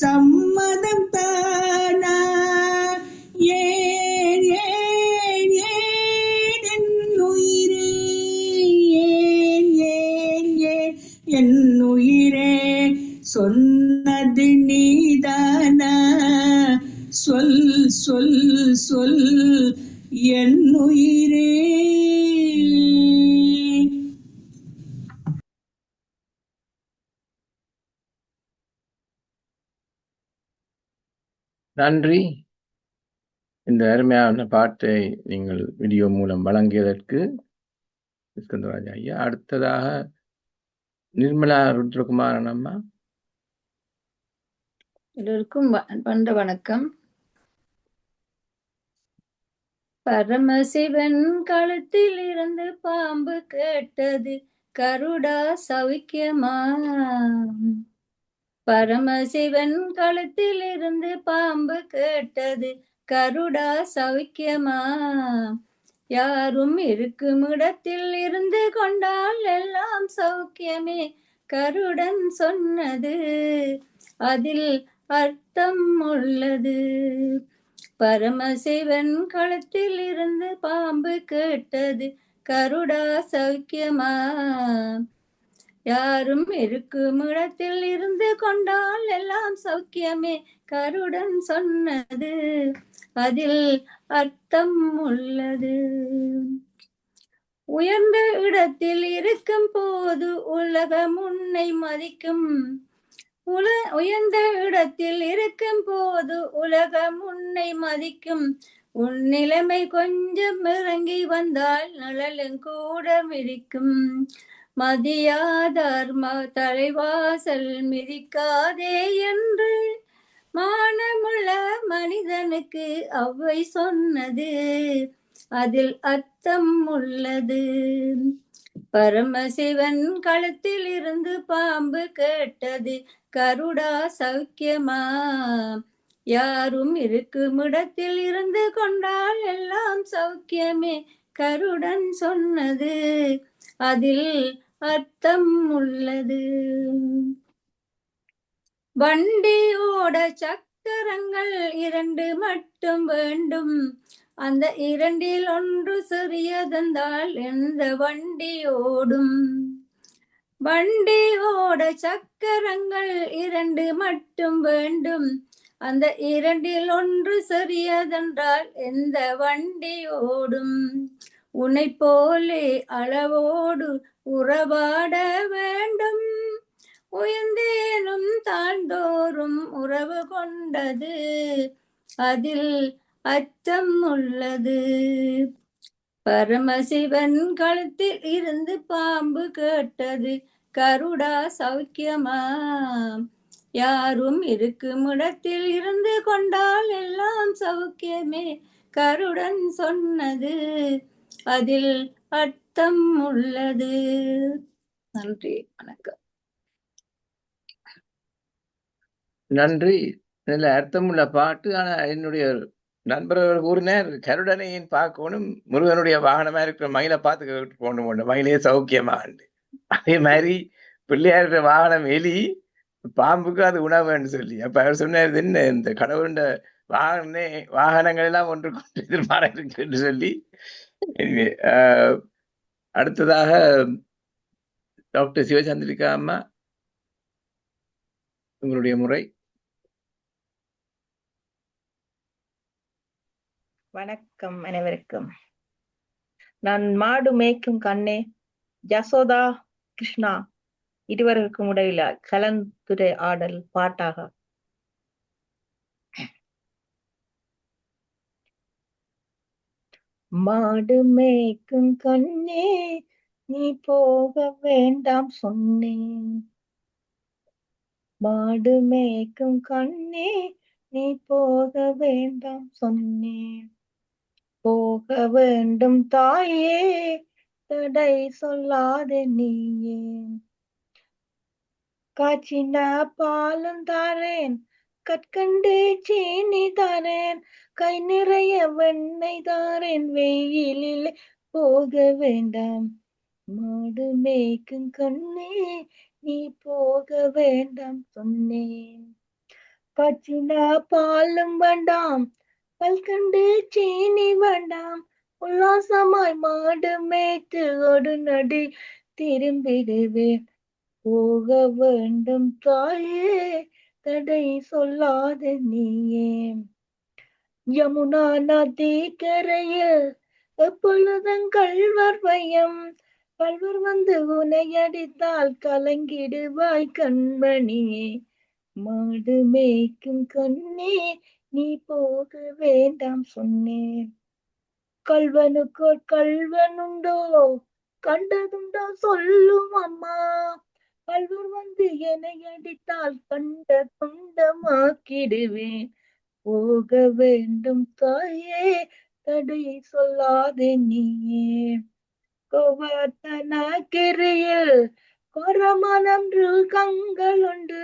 J: சம்மதம் தானா, ஏன் ஏன் ஏன் என் உயிரே, ஏன் ஏன் ஏன் என் உயிரே. சொன்னது நீதானா, சொல் சொல் சொல் என் உயிரே.
A: நன்றி. இந்த அருமையான பாட்டை நீங்கள் வீடியோ மூலம் வழங்கியதற்கு ஸ்கந்தராஜ் ஐயா. அடுத்ததாக நிர்மலா ருத்ரகுமாரன் அம்மா.
K: எல்லோருக்கும் அன்பார்ந்த வணக்கம். பரமசிவன் கழுத்தில் இருந்து பாம்பு கேட்டது, கருடா சௌக்கியமா. பரமசிவன் கழுத்தில் இருந்து பாம்பு கேட்டது, கருடா சௌக்கியமா. யாரும் இருக்கும் இடத்தில் இருந்து கொண்டால் எல்லாம் சௌக்கியமே, கருடன் சொன்னது அதில் அர்த்தம் உள்ளது. பரமசிவன் கழுத்தில் இருந்து பாம்பு கேட்டது, கருடா சௌக்கியமா. யாரும் இருக்கும் இடத்தில் இருந்து கொண்டால் எல்லாம் சௌக்கியமே கருடன் சொன்னது அதில் அர்த்தம் உள்ளது. உயர்ந்த இடத்தில் இருக்கும் போது உலகம் உன்னை மதிக்கும். உயர்ந்த இடத்தில் இருக்கும் போது உலகம் உன்னை மதிக்கும். உன் நிலைமை கொஞ்சம் இறங்கி வந்தால் நிழலும் கூட மிதிக்கும். மதியாதார் தலைவாசல் மிதிக்காதே என்று மானமுள்ள மனிதனுக்கு அவ்வை சொன்னது அதில் அர்த்தம் உள்ளது. பரமசிவன் களத்தில் இருந்து பாம்பு கேட்டது கருடா சௌக்கியமா. யாரும் இருக்கும் இடத்தில் இருந்து கொண்டால் எல்லாம் சௌக்கியமே கருடன் சொன்னது அதில் அர்த்தம் உள்ளது. வண்டியோட சக்கரங்கள் 2 மட்டும் வேண்டும். அந்த 2இல் ஒன்று சிறியதென்றால் எந்த வண்டி ஓடும். வண்டியோட சக்கரங்கள் 2 மட்டும் வேண்டும். அந்த 2இல் ஒன்று சிறியதென்றால் எந்த வண்டி ஓடும். உன்னை போலே அளவோடு உறவாட வேண்டும். உயர்ந்தேனும் தாழ்ந்தோறும் உறவு கொண்டது அதில் அர்த்தம் உள்ளது. பரமசிவன் கழுத்தில் இருந்து பாம்பு கேட்டது கருடா சௌக்கியமா. யாரும் இருக்கும் இடத்தில் இருந்து கொண்டால் எல்லாம் சௌக்கியமே கருடன் சொன்னது அதில் அர்த்தம் உள்ளது. நன்றி, வணக்கம்.
A: நன்றி. நல்ல அர்த்தமுள்ள பாட்டு. ஆனா என்னுடைய நண்பர்கள் கூறினார் கருடனையின் பார்க்கணும், முருகனுடைய வாகனமா இருக்கிற மயிலை பார்த்து கேட்டு போகணும், மயிலே சௌக்கியமா. அதே மாதிரி பிள்ளையாருடைய வாகனம் எலி, பாம்புக்கு அது உணவுன்னு சொல்லி. அப்ப அவர் சொன்னார் என்ன இந்த கடவுளுடைய வாகனங்கள் எல்லாம் ஒன்று கொண்டு எதிர்மாற இருக்கு என்று சொல்லி. அடுத்ததாக டாக்டர் சிவசந்திரிகா அம்மா, உங்களுடைய முறை.
L: வணக்கம் அனைவருக்கும். நான் மாடு மேய்க்கும் கண்ணே யசோதா கிருஷ்ணா இருவருக்கும் இடையில கலந்துரை ஆடல் பாட்டாக. மாடு மேய்க்கும் கண்ணே நீ போக வேண்டாம் சொன்னேன். மாடு மேய்க்கும் கண்ணே நீ போக வேண்டாம் சொன்னேன். போக வேண்டும் தாயே தடை சொல்லாதே நீயே. காய்ச்சின பாலும் தாரேன், கற்கண்டு சீனி தாரேன், கை நிறைய வெண்ணெய் தாரேன், வெயிலில் போக வேண்டாம். மாடு மேய்க்கும் கண்ணே நீ போக வேண்டாம் சொன்னேன். காய்ச்சின பாலும் வேண்டாம், கல்கண்டு சீனி வேண்டாம், உல்லாசமாய் மாடு மேய்த்து ஒரு நடி திரும்பிடுவேன். போக வேண்டும் தாயே தடை சொல்லாத நீயே. யமுனா நதி கரையில் எப்பொழுதும் கள்வர் பயம், கள்வர் வந்து உனை அடித்தால் கலங்கிடுவாய் கண்மணியே. மாடு மேய்க்கும் கண்ணே நீ போக வேண்டாம் சொன்னேன். கல்வனுக்கு கல்வன் உண்டோ கண்டதுண்டோ சொல்லும் அம்மா, கல்வர் வந்து என்னை அடித்தால் கண்ட துண்டமாக்கிடுவேன். போக வேண்டும் தாயே தடை சொல்லாதே நீயே. கோவர்த்தனகிரியில் கொரமனம் கங்கள் உண்டு,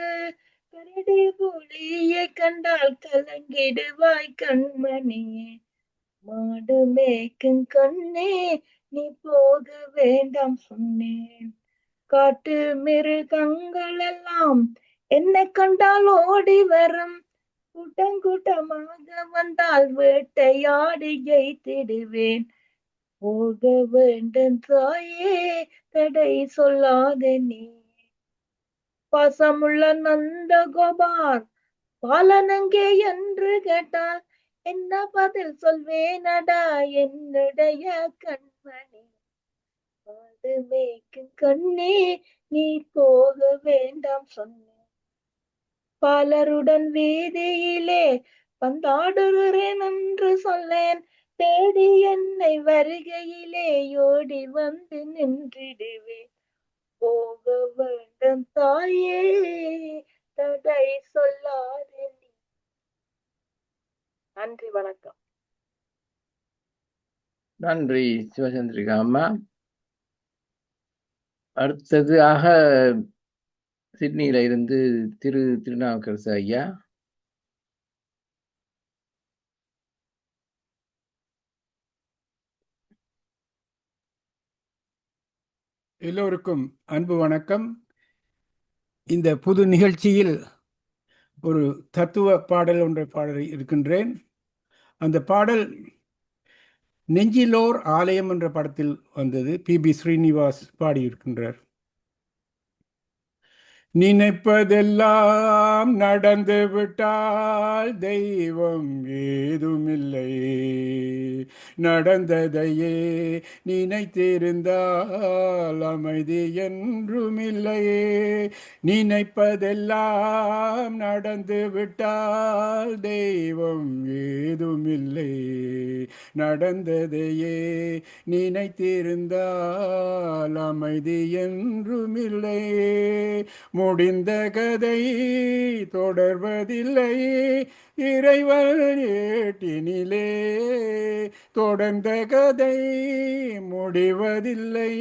L: கரடி புலியை கண்டால் கலங்கிடுவாய் கண்மணியே. மாடு மேய்க்கும் கண்ணே நீ போக வேண்டாம் சொன்னேன். காட்டு மிருகங்கள் எல்லாம் என்னை கண்டால் ஓடி வரும், கூட்டம் கூட்டமாக வந்தால் வேட்டையாடி ஜெயித்திடுவேன். போக வேண்டும் தாயே தடை சொல்லாத நீ. பாசமுள்ள நந்தகோபால் பாலனங்கே என்று கேட்டால் என்ன பதில் சொல்வேனடா என்னுடைய கண்மணி. மாடு மேய்க்கும் கண்ணே நீ போக வேண்டாம் சொன்னேன். பாலருடன் வீதியிலே பந்தாடுகிறேன் என்று சொல்லேன். தேடி என்னை வருகையிலே ஓடி வந்து நின்றிடுவேன். போக வேண்டும் தாயே தடை சொல்லாதே நீ. நன்றி, வணக்கம்.
A: நன்றி சிவசந்திரிகா அம்மா. அடுத்ததாக சிட்னியில இருந்து திருநாவுக்கரசு ஐயா.
M: எல்லோருக்கும் அன்பு வணக்கம். இந்த புது நிகழ்ச்சியில் ஒரு தத்துவ பாடல் ஒன்றை பாட இருக்கின்றேன். அந்த பாடல் நெஞ்சிலோர் ஆலயம் என்ற படத்தில் வந்தது. பி ஸ்ரீனிவாஸ் பாடியிருக்கின்றார். நினைப்பதெல்லாம் நடந்து விட்டால் தெய்வம் ஏதுமில்லை, நடந்ததையே நினைத்திருந்தால் அமைதி என்றுமில்லையே. நினைப்பதெல்லாம் நடந்து விட்டால் தெய்வம் ஏதுமில்லை, நடந்ததையே நினைத்திருந்தால் அமைதி என்றுமில்லை. முடிந்த கதை தொடர்வதில்லை இறைவன் ஏட்டினிலே, தொடர்ந்த கதை முடிவதில்லை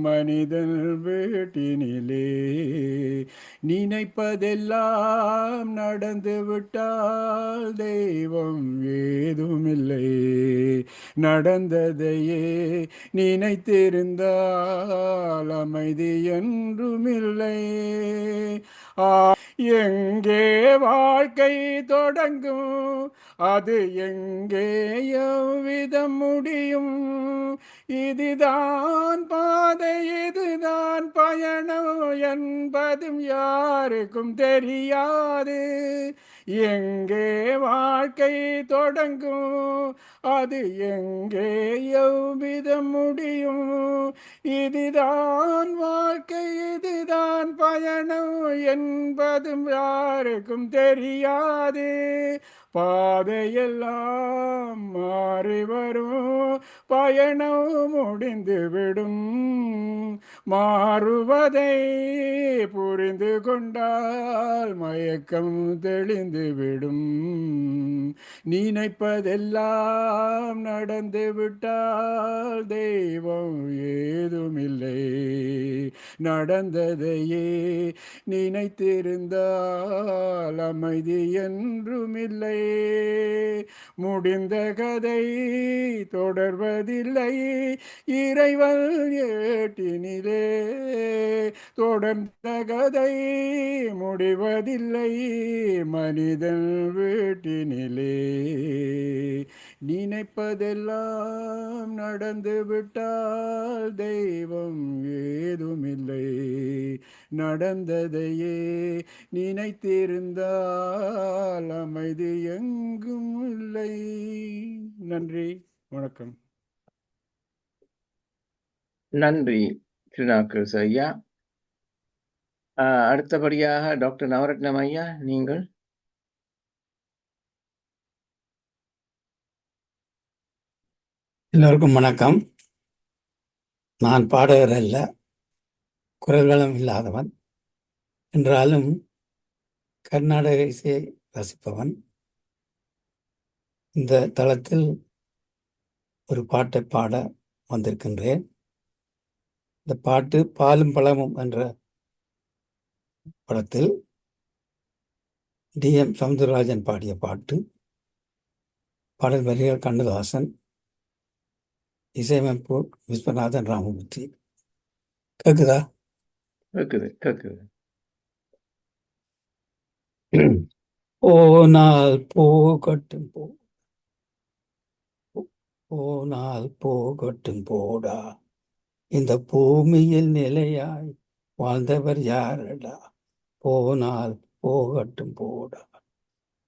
M: மனிதன் வீட்டினிலே. நினைப்பதெல்லாம் நடந்து விட்டால் தெய்வம் ஏதுமில்லை, நடந்ததையே நினைத்திருந்தால் அமைதி என்றுமில்லை. எங்கே வாழ்க்கை தொடங்கும், அது எங்கே எவ்விதம் முடியும்? இதுதான் பாதை, இதுதான் பயணம் என்பதும் யாருக்கும் தெரியாது. எங்கே வாழ்க்கை தொடங்கும், அது எங்கே எவ்விதம் முடியும்? இதுதான் வாழ்க்கை, இதுதான் பயணம் என்பதும் யாருக்கும் தெரியாது. பாதையெல்லாம் மாறி வரும், பயணம் முடிந்துவிடும். மாறுவதை புரிந்து கொண்டால் மயக்கம் தெளிந்துவிடும். நினைப்பதெல்லாம் நடந்து விட்டால் தெய்வம் ஏதுமில்லை, நடந்ததையே நினைத்திருந்தால் அமைதி என்றுமில்லை. முடிந்த கதை தொடர்வதில்லை இறைவன் ஏட்டினிலே, தொடர்ந்த கதை முடிவதில்லை மனிதன் வீட்டினிலே. நினைப்பதெல்லாம் நடந்து விட்டால் தெய்வம் ஏதுமில்லை, நடந்ததையே நினைத்திருந்தால் அமைதி எங்கும் இல்லை. நன்றி, வணக்கம்.
A: நன்றி திருநாவுக்கரசு ஐயா. அடுத்தபடியாக டாக்டர் நவரத்னம் ஐயா, நீங்கள்.
N: எல்லோருக்கும் வணக்கம். நான் பாடகர் அல்ல, குரல் வளம் இல்லாதவன். என்றாலும் கர்நாடக இசையை ரசிப்பவன். இந்த தளத்தில் ஒரு பாட்டை பாட வந்திருக்கின்றேன். இந்த பாட்டு பாலும் பழமும் என்ற படத்தில் DM சவுந்தரராஜன் பாடிய பாட்டு. பாடல் வரிகள் கண்ணதாசன், இசையமைப்பு விஸ்வநாதன் ராமமூர்த்தி. கேக்குதா?
A: கேக்குது.
N: போனால் போகட்டும் போனால் போகட்டும் போடா, இந்த பூமியில் நிலையாய் வாழ்ந்தவர் யாரடா? போனால் போகட்டும் போடா.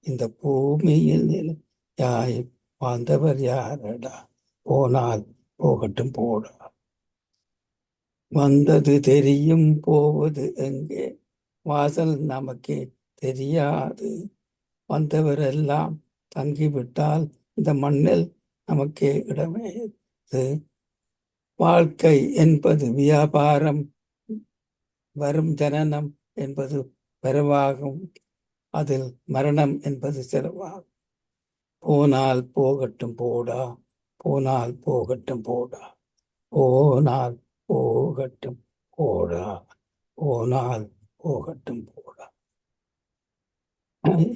N: இந்த பூமியில் நிலையாய் வாழ்ந்தவர் யாரடா. போனால் போகட்டும் போடா. வந்தது தெரியும் போவது எங்கே, வாசல் நமக்கே தெரியாது. வந்தவரெல்லாம் தங்கிவிட்டால் இந்த மண்ணில் நமக்கே இடமே. வாழ்க்கை என்பது வியாபாரம், வரும் ஜனனம் என்பது வரவாகும், அதில் மரணம் என்பது செலவாகும். போனால் போகட்டும் போடா, போனால் போகட்டும் போடா, போனால் போகட்டும் போடா, போனால் போகட்டும் போடா.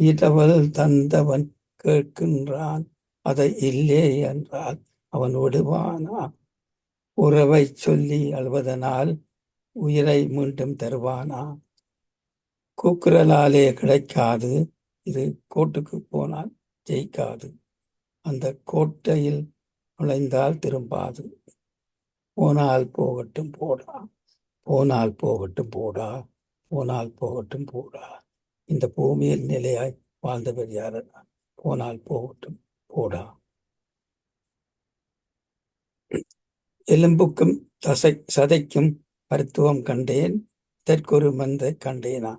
N: இடவல் தந்தவன் கேட்கின்றான், அதை இல்லை என்றால் அவன் விடுவானா. உறவை சொல்லி அழுவதனால் உயிரை மீண்டும் தருவானா. கூக்குரலாலே கிடைக்காது, இது கோட்டுக்கு போனால் ஜெயிக்காது. அந்த கோட்டையில் நுழைந்தால் திரும்பாது. போனால் போகட்டும் போடா, போனால் போகட்டும் போடா, போனால் போகட்டும் போடா. இந்த பூமியில் நிலையாய் வாழ்ந்தவர் யாரடா. போனால் போகட்டும் போடா. எலும்புக்கும் சதைக்கும் மருத்துவம் கண்டேன், இதற்கொரு மந்தை கண்டேனா.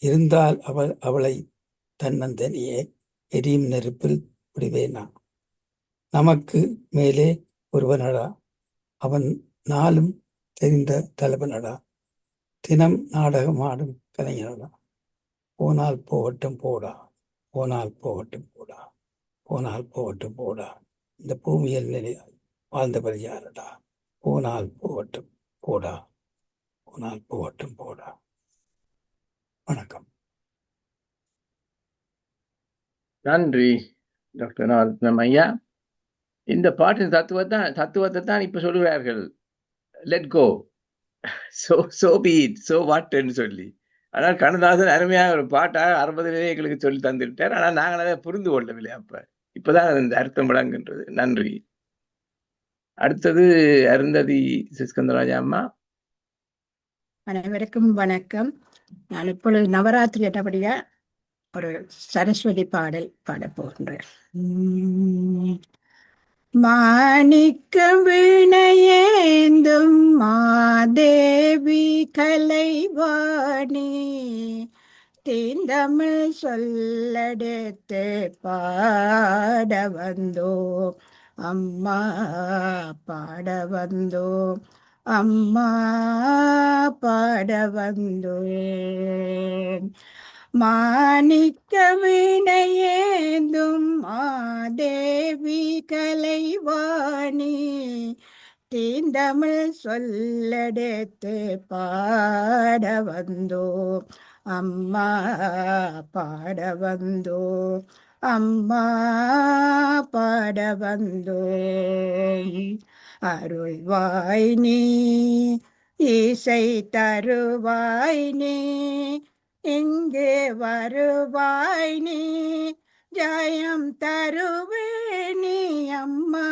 N: இருந்தால் அவளை தன்னந்தனியே எரியும் நெருப்பில் விடுவேனா. நமக்கு மேலே ஒருவனடா, அவன் நாளும் தெரிந்த தலைவனடா, தினம் நாடகம் ஆடும் கலைஞனடா. போனால் போகட்டும் போடா, போனால் போகட்டும் போடா, போனால் போகட்டும் போடா. இந்த பூமியில் நிலையாய் வாழ்ந்தவர் யாரடா. போனால் போகட்டும் போடா, போனால் போகட்டும் போடா. வணக்கம்.
A: நன்றி டாக்டர் நவரத்னம் ஐயா. இந்த பாட்டின் தத்துவத்தை தான் இப்ப சொல்லுகிறார்கள். Let go, so be it, so வாட்ன்னு சொல்லி. ஆனால் கண்ணதாசன் அருமையாக ஒரு பாட்டாக 60லேயே எங்களுக்கு சொல்லி தந்துவிட்டார். ஆனால் நாங்கள் அதை புரிந்து கொள்ளவில்லை. இப்பதான் அந்த அர்த்தம் விளங்குகின்றது. நன்றி. அடுத்தது அருந்ததி சிஸ்கந்தராஜா அம்மா.
O: அனைவருக்கும் வணக்கம். நான் இப்பொழுது நவராத்திரி என்றபடியா ஒரு சரஸ்வதி பாடல் பாடப் போகின்றேன். மாணிக்க வினையேந்தும் மாதேவி கலைவாணி, தீந்தமிழ் சொல்லெடுத்து பாட வந்தோம் அம்மா, பாட வந்தோம் அம்மா, பாட வந்தோம். மாணிக்க வினையேந்தும் மாதேவி கலைவாணி, தீந்தமிழ் சொல்லெடுத்து பாட வந்தோம் அம்மா, பாட வந்தோம் அம்மா, பாட வந்தோம். அருள்வாய் நீ, இசை தருவாய் நீ, இங்கே வருவாய் நீ, ஜயம் தருவேணி அம்மா.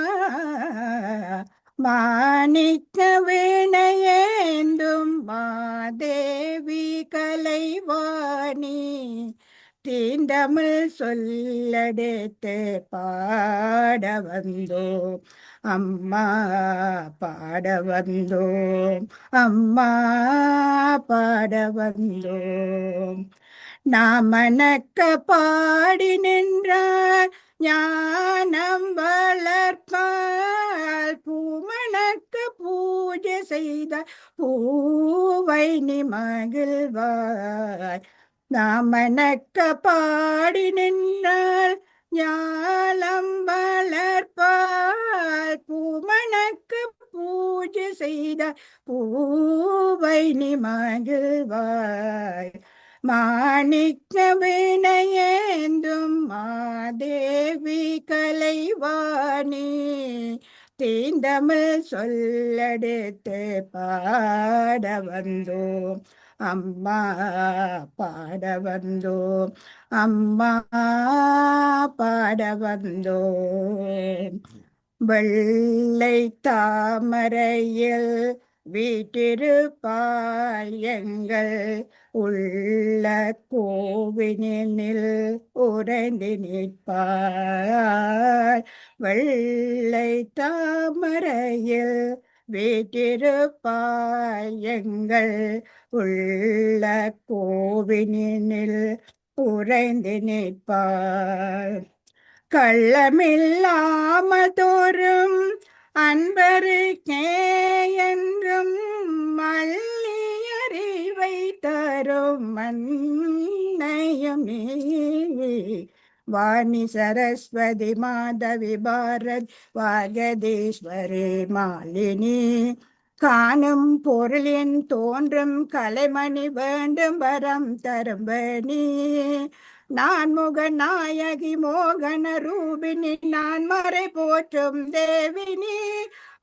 O: மாணிக்க வினையேந்தும் மாதேவி கலைவாணி, தீந்தமிழ் சொல்லெடுத்து பாட வந்தோம் அம்மா, பாட வந்தோம் அம்மா, பாட வந்தோம். நாமனக்க பாடி நின்றார் ஞானம் வளர்ப்பால், பூமணக்க பூஜை செய்த பூவை நீ மகிழ்வாய். நாமனக்க பாடி நின்றால் ஞானம் வளர்ப்பால், பூமணக்க பூஜை செய்த பூவை நீ மகிழ்வாய். மாணிக்க வினையேந்தும் மாதேவி கலைவாணி, தீந்தமிழ் சொல்லெடுத்து பாட வந்தோம் அம்மா, பாட வந்தோம் அம்மா, பாட வந்தோம். வெள்ளை தாமரையில் வீட்டிருப்பால் எங்கள் உள்ள கோவினில் உறைந்து நிற்பாய். வெள்ளை தாமரையில் வீட்டிருப்பாய் எங்கள் உள்ள கோவினில் உறைந்து நிற்பாய். கள்ளமில்லாமல் தோறும் அன்பருக்கே என்றும் மல்லி அறிவை தரும் மன்னையும் நீ. வாணி சரஸ்வதி மாதவி பாரத் வாகதீஸ்வரி மாலினி. காணும் பொருளின் தோன்றும் கலைமணி வேண்டும் வரம் தரும்பனி. நான் முக நாயகி மோகன ரூபினி நான் மறை போற்றும் தேவினி.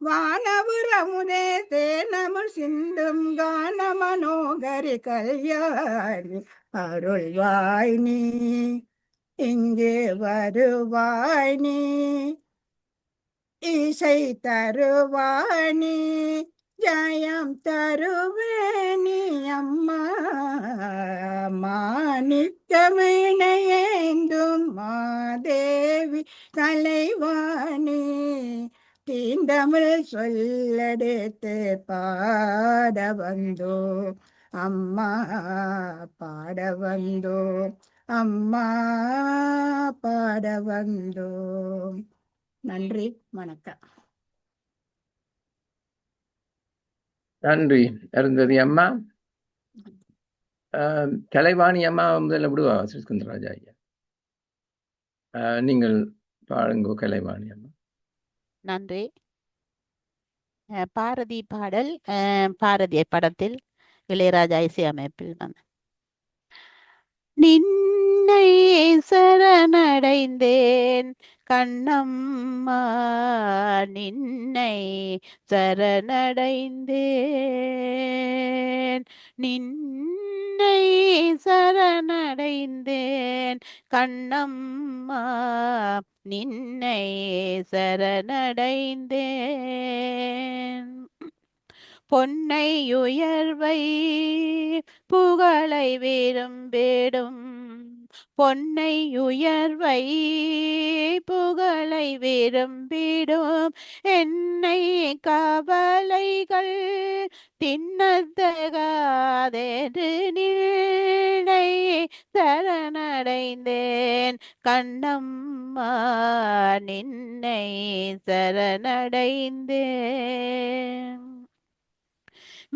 O: வானபுரமுதே தேனமுள் சிந்தும் கான மனோகரி கல்யாணி. அருள்வாய் நீ இங்கே வருவாய் நீ. இசை தருவாய் நீ ஜயம் தருவேணி அம்மா. மாணிக்கமிணையேந்தும் மாதேவி கலைவாணி. தீந்தமிழ் சொல்லெடுத்து பாட வந்தோ அம்மா பாட வந்தோ அம்மா பாட வந்தோ. நன்றி, வணக்கம்.
A: நன்றி அருந்ததி அம்மா. கலைவாணி அம்மா முதல்ல விடுவா ஸ்ரீஸ்கந்தராஜா ஐயா. நீங்கள் பாடுங்கோ கலைவாணி அம்மா.
P: நன்றி. பாரதி பாடல் பாரதிய படத்தில் இளையராஜா இசையமைப்பில் வந்து நின்னை சரணடைந்தேன் கண்ணம்மா நின்னை சரணடைந்தேன். நின்னை சரணடைந்தேன் கண்ணம்மா நின்னை சரணடைந்தேன். பொன்னை உயர்வை புகழை விரும்பிடும் பொன்னை உயர்வை புகழை விரும்பிடும் என்னை கவலைகள் தின்னத்தகாதென்று நின்னை சரணடைந்தேன் கண்ணம்மா நின்னை சரணடைந்தேன்.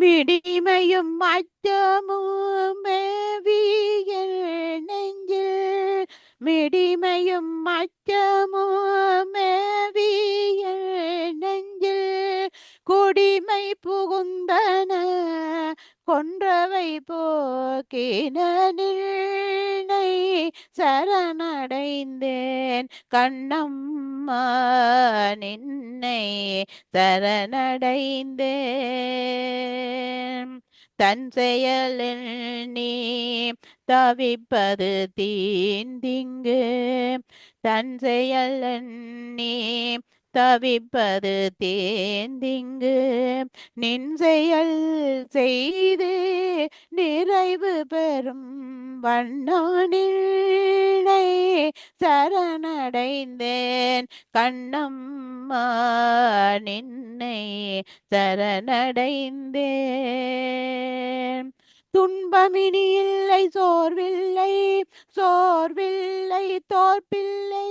P: மிடிமையும் அச்சமும் மேவியல் நெஞ்சில் மிடிமையும் அச்சமும் மேவியல் நெஞ்சில் குடிமை புகுந்தன கொன்றவை போக்கின நின்னை சரணடைந்தேன் கண்ணம்மா நின்னை சரணடைந்தேன். தன் செயலில் நீ தவிப்பது தீந்திங்கு தன் செயலில் நீ தவிப்பது தேந்திங்கு நின் செயல் செய்து நிறைவு பெறும் வண்ணானில்லை சரணடைந்தேன் கண்ணம்மா நின்னை சரணடைந்தேன். துன்பமினி இல்லை சோர்வில்லை சோர்வில்லை தோற்பில்லை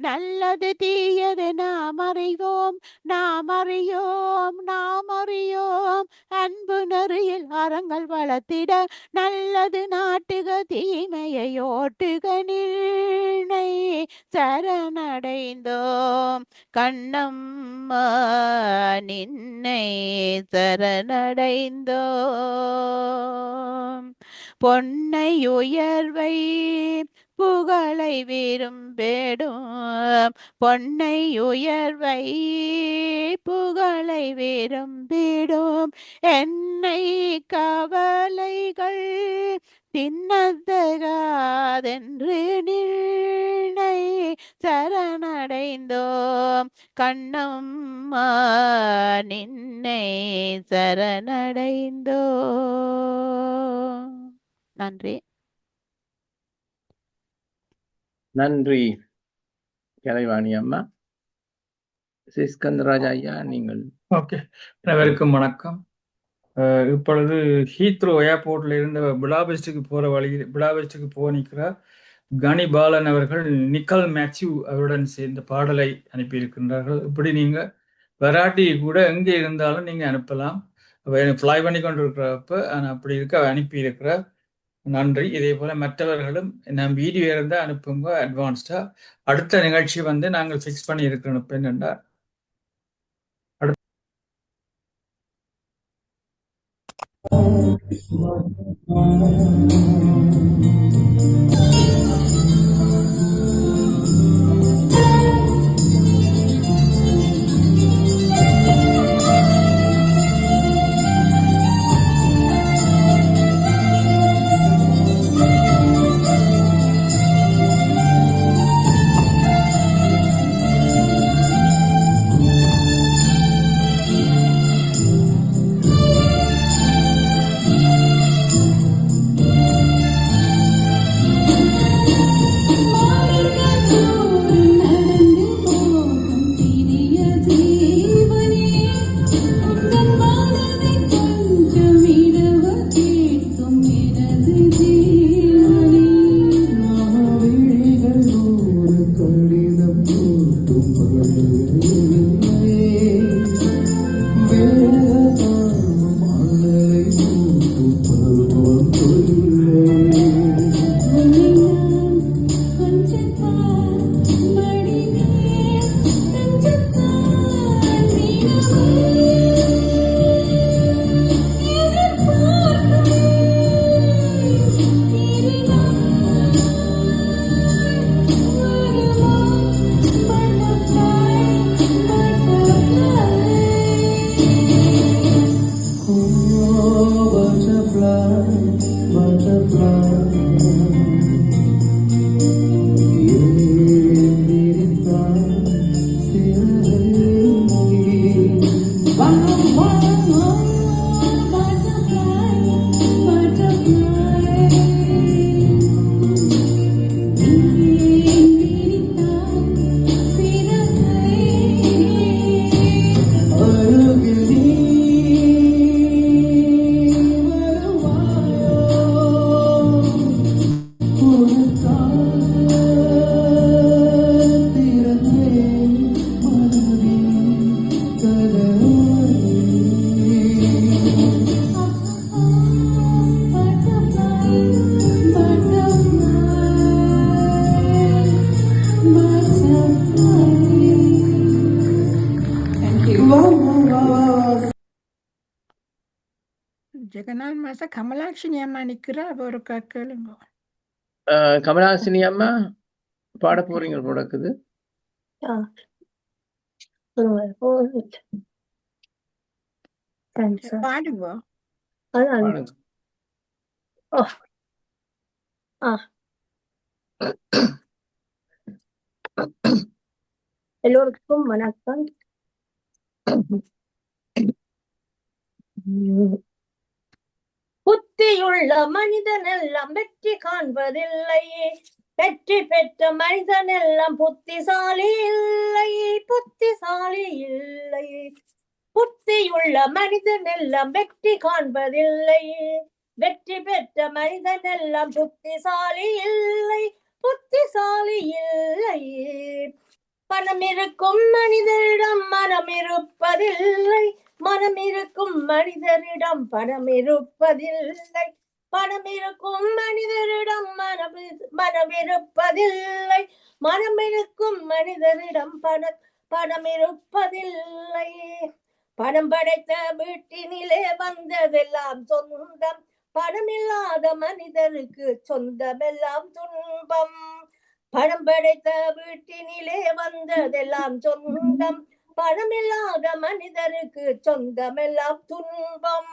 P: நல்லது தீயது நாம் அறிவோம் நாம் அறியோம் நாம் அறியோம் அன்பு நெறியில் அறங்கள் வளர்த்திட நல்லது நாட்டுக தீமையை ஓட்டுக நின்னை சரணடைந்தோம் கண்ணம்மா நின்னை சரணடைந்தோம். பொன்னை உயர்வை புகழை விரும்பிடும் பொன்னை உயர்வை புகழை விரும்பிடும் என்னை கவலைகள் தின்னத்தகாதென்று நின்னை சரணடைந்தோம் கண்ணம்மா நின்னை சரணடைந்தோம். நன்றி.
A: நன்றி கலைவாணி அம்மா. ஸ்கந்தராஜ் ஐயா, நீங்கள்.
C: ஓகே, அனைவருக்கும் வணக்கம். இப்பொழுது ஹீத்ரோ ஏர்போர்ட்ல இருந்து புடாபெஸ்டுக்கு போற வழியில் புடாபெஸ்டுக்கு போக நிற்கிறார் கனி பாலன் அவர்கள் நிக்கல் மேத்யூ அவருடன் சேர்ந்த பாடலை அனுப்பியிருக்கின்றார்கள். இப்படி நீங்க வெராட்டி கூட எங்கே இருந்தாலும் நீங்க அனுப்பலாம். ஃப்ளை பண்ணி கொண்டு இருக்கிறப்ப அப்படி இருக்க அனுப்பியிருக்கிறார். நன்றி. இதே போல மற்றவர்களும் நம் வீடியோ இருந்தால் அனுப்புங்க அட்வான்ஸ்டா. அடுத்த நிகழ்ச்சி வந்து நாங்கள் ஃபிக்ஸ் பண்ணி இருக்கிறோம். என்னென்னா
O: ஜெகநாத் மாசா கமலாட்சினி அம்மா நிக்கிறா. ஒரு கேளுங்க.
A: கமலாசினி அம்மா பாட போறீங்க போடக்குது.
O: பாடுங்க.
Q: எல்லோருக்கும் வணக்கம். புத்தியுள்ள மனிதன் எல்லாம் வெற்றி காண்பதில்லையே, வெற்றி பெற்ற மனிதன் எல்லாம் புத்திசாலி இல்லையே, புத்திசாலி இல்லையே. புத்தியுள்ள மனிதன் எல்லாம் வெற்றி காண்பதில்லையே, வெற்றி பெற்ற மனிதன் எல்லாம் புத்திசாலி இல்லை, புத்திசாலி இல்லையே. பணம் இருக்கும் மனிதரிடம் மனம் இருப்பதில்லை, மனம் இருக்கும் மனிதரிடம் பணம் இருப்பதில்லை, பணம் இருக்கும் மனிதரிடம் மனம் இருப்பதில்லை, மனம் இருக்கும் மனிதரிடம் பணம் இருப்பதில்லை. பணம் படைத்த வீட்டினிலே வந்ததெல்லாம் சொந்தம், பணமில்லாத மனிதருக்கு சொந்தமெல்லாம் துன்பம். பணம் படைத்த வீட்டினிலே வந்ததெல்லாம் சொந்தம், பணமில்லாத மனிதருக்கு சொந்தமெல்லாம் துன்பம்.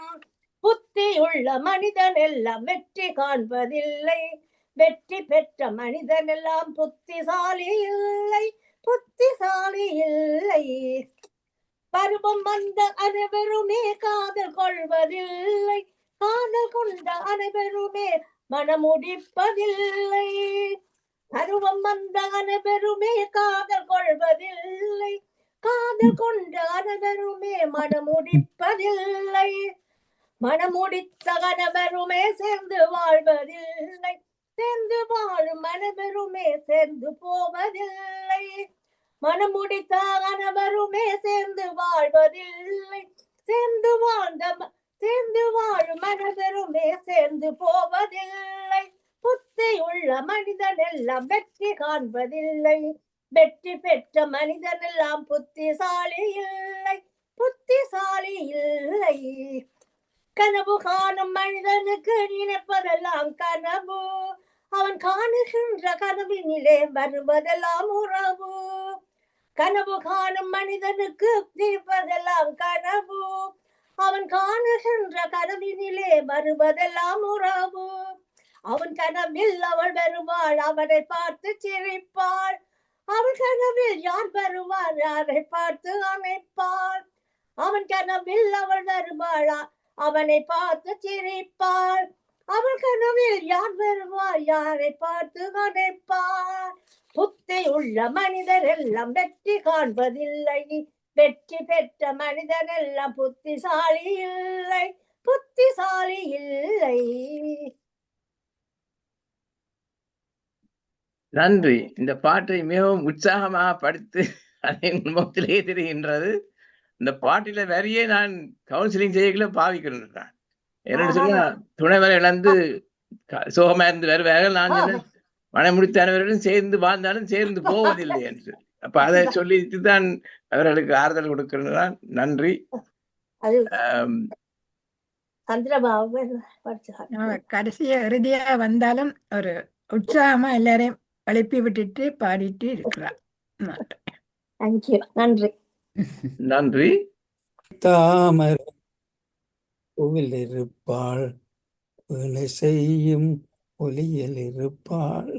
Q: புத்தியுள்ள மனிதன் எல்லாம் வெற்றி காண்பதில்லை, வெற்றி பெற்ற மனிதனெல்லாம் புத்திசாலி இல்லை, புத்திசாலி இல்லை. பருவம் வந்த அனைவருமே காதல் கொள்வதில்லை, காதல் கொண்ட அனைவருமே மனமுடிப்பதில்லை. பருவம் வந்த அனைவருமே காதல் கொள்வதில்லை, காதல் கொண்ட அனைவருமே மனமுடிப்பதில்லை. மனமுடித்த அனைவருமே சேர்ந்து வாழ்வதில்லை, சேர்ந்து வாழும் அனைவருமே சேர்ந்து போவதில்லை. மனமுடித்த அனைவருமே சேர்ந்து வாழ்வதில்லை, சேர்ந்து வாழும் அனைவருமே சேர்ந்து போவதில்லை. புத்தியுள்ள மனிதன் எல்லாம் வெற்றி காண்பதில்லை, வெற்றி பெற்ற மனிதன் எல்லாம் புத்திசாலி இல்லை, புத்திசாலி இல்லை. கனவு காணும் மனிதனுக்கு நினைப்பதெல்லாம் கனவு, அவன் காணுகின்ற கனவினிலே வருவதெல்லாம் உறவு. கனவு காணும் மனிதனுக்கு நினைப்பதெல்லாம் கனவு, அவன் காணுகின்ற கனவினிலே வருவதெல்லாம் உறவு. அவன் கனவில் அவள் வருவாள், அவனை பார்த்து சிரிப்பாள். அவன் கனவில் யார் வருவார், யாரை பார்த்து அமைப்பாள். அவன் கனவில் அவள் வருவாளா, அவனை பார்த்து சிரிப்பாள். அவள் கனவில் யார் வருவார், யாரை பார்த்து அணைப்பாள். புத்தி உள்ள மனிதர் எல்லாம் வெற்றி காண்பதில்லை, வெற்றி பெற்ற மனிதன் எல்லாம் புத்திசாலி இல்லை, புத்திசாலி இல்லை.
A: நன்றி. இந்த பாட்டை மிகவும் உற்சாகமாக படித்து அதை முகத்திலே தெரிகின்றது. இந்த பாட்டில வரியே நான் கவுன்சிலிங் செய்யல பாவிக்கிறேன். என்னோட சொன்னா துணைவரை இழந்து சோகமா இருந்து வருவார்கள். நான் சொன்னேன் மனமுடித்த அனைவருடன் சேர்ந்து வாழ்ந்தாலும் சேர்ந்து போவதில்லை என்று. அப்ப அதை சொல்லிட்டு தான் அவர்களுக்கு ஆறுதல் கொடுக்கிறேன். நன்றி.
O: கடைசியா இறுதியா வந்தாலும் ஒரு உற்சாகமா எல்லாரையும் எழுப்பி விட்டுட்டு பாடிட்டு இருக்கிறார்.
Q: நன்றி.
A: நன்றி.
N: தாமரை பூவில் இருப்பாள், வீணை செய்யும் ஒலியில் இருப்பாள்,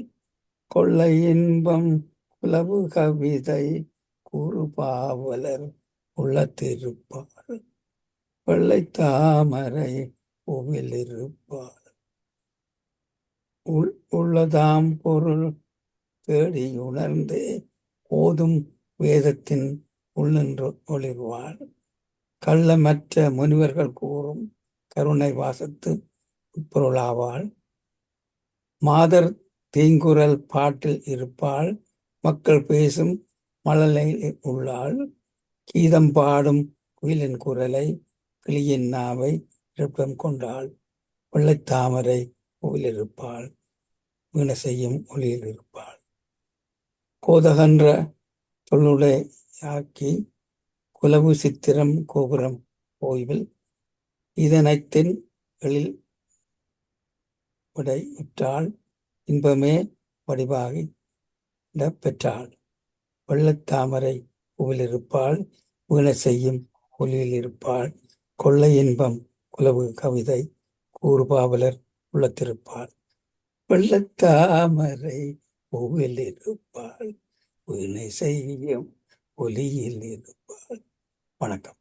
N: கொள்ளை இன்பம் குலவு கவிதை கூறுபாவலர் உள்ளத்திருப்பாள், வெள்ளை தாமரை பூவில் இருப்பாள். உள்ளதாம் பொருள் தேடி உணர்ந்து போதும் வேதத்தின் உள்ளென்று ஒளிர்வாள், கள்ளமற்ற முனிவர்கள் கூறும் கருணை வாசத்து உட்பொருளாவாள். மாதர் தீங்குரல் பாட்டில் இருப்பாள், மக்கள் பேசும் மழலையில் உள்ளாள், கீதம் பாடும் குயிலின் குரலை கிளியின் நாவை இருப்பம் கொண்டாள், வெள்ளைத்தாமரை பூவில் இருப்பாள், வீணை செய்யும் ஒளியில் இருப்பாள். கோதகன்ற சொல்லுடையாக்கி குலவு சித்திரம் கோபுரம் ஓய்வில் இதனைத்தின் எழில் விடை உற்றாள், இன்பமே வடிவாகி பெற்றாள், வெள்ளத்தாமரை பூவில் இருப்பாள், வீணை செய்யும் ஒளியில் இருப்பாள், கொள்ளை இன்பம் குலவு கவிதை கூறுபாவலர் உள்ளத்திருப்பாள், வெள்ளத்தாமரை பூவில் இருப்பாள், வீணை செய்யும் ஒலியில் இருப்பாள். வணக்கம்.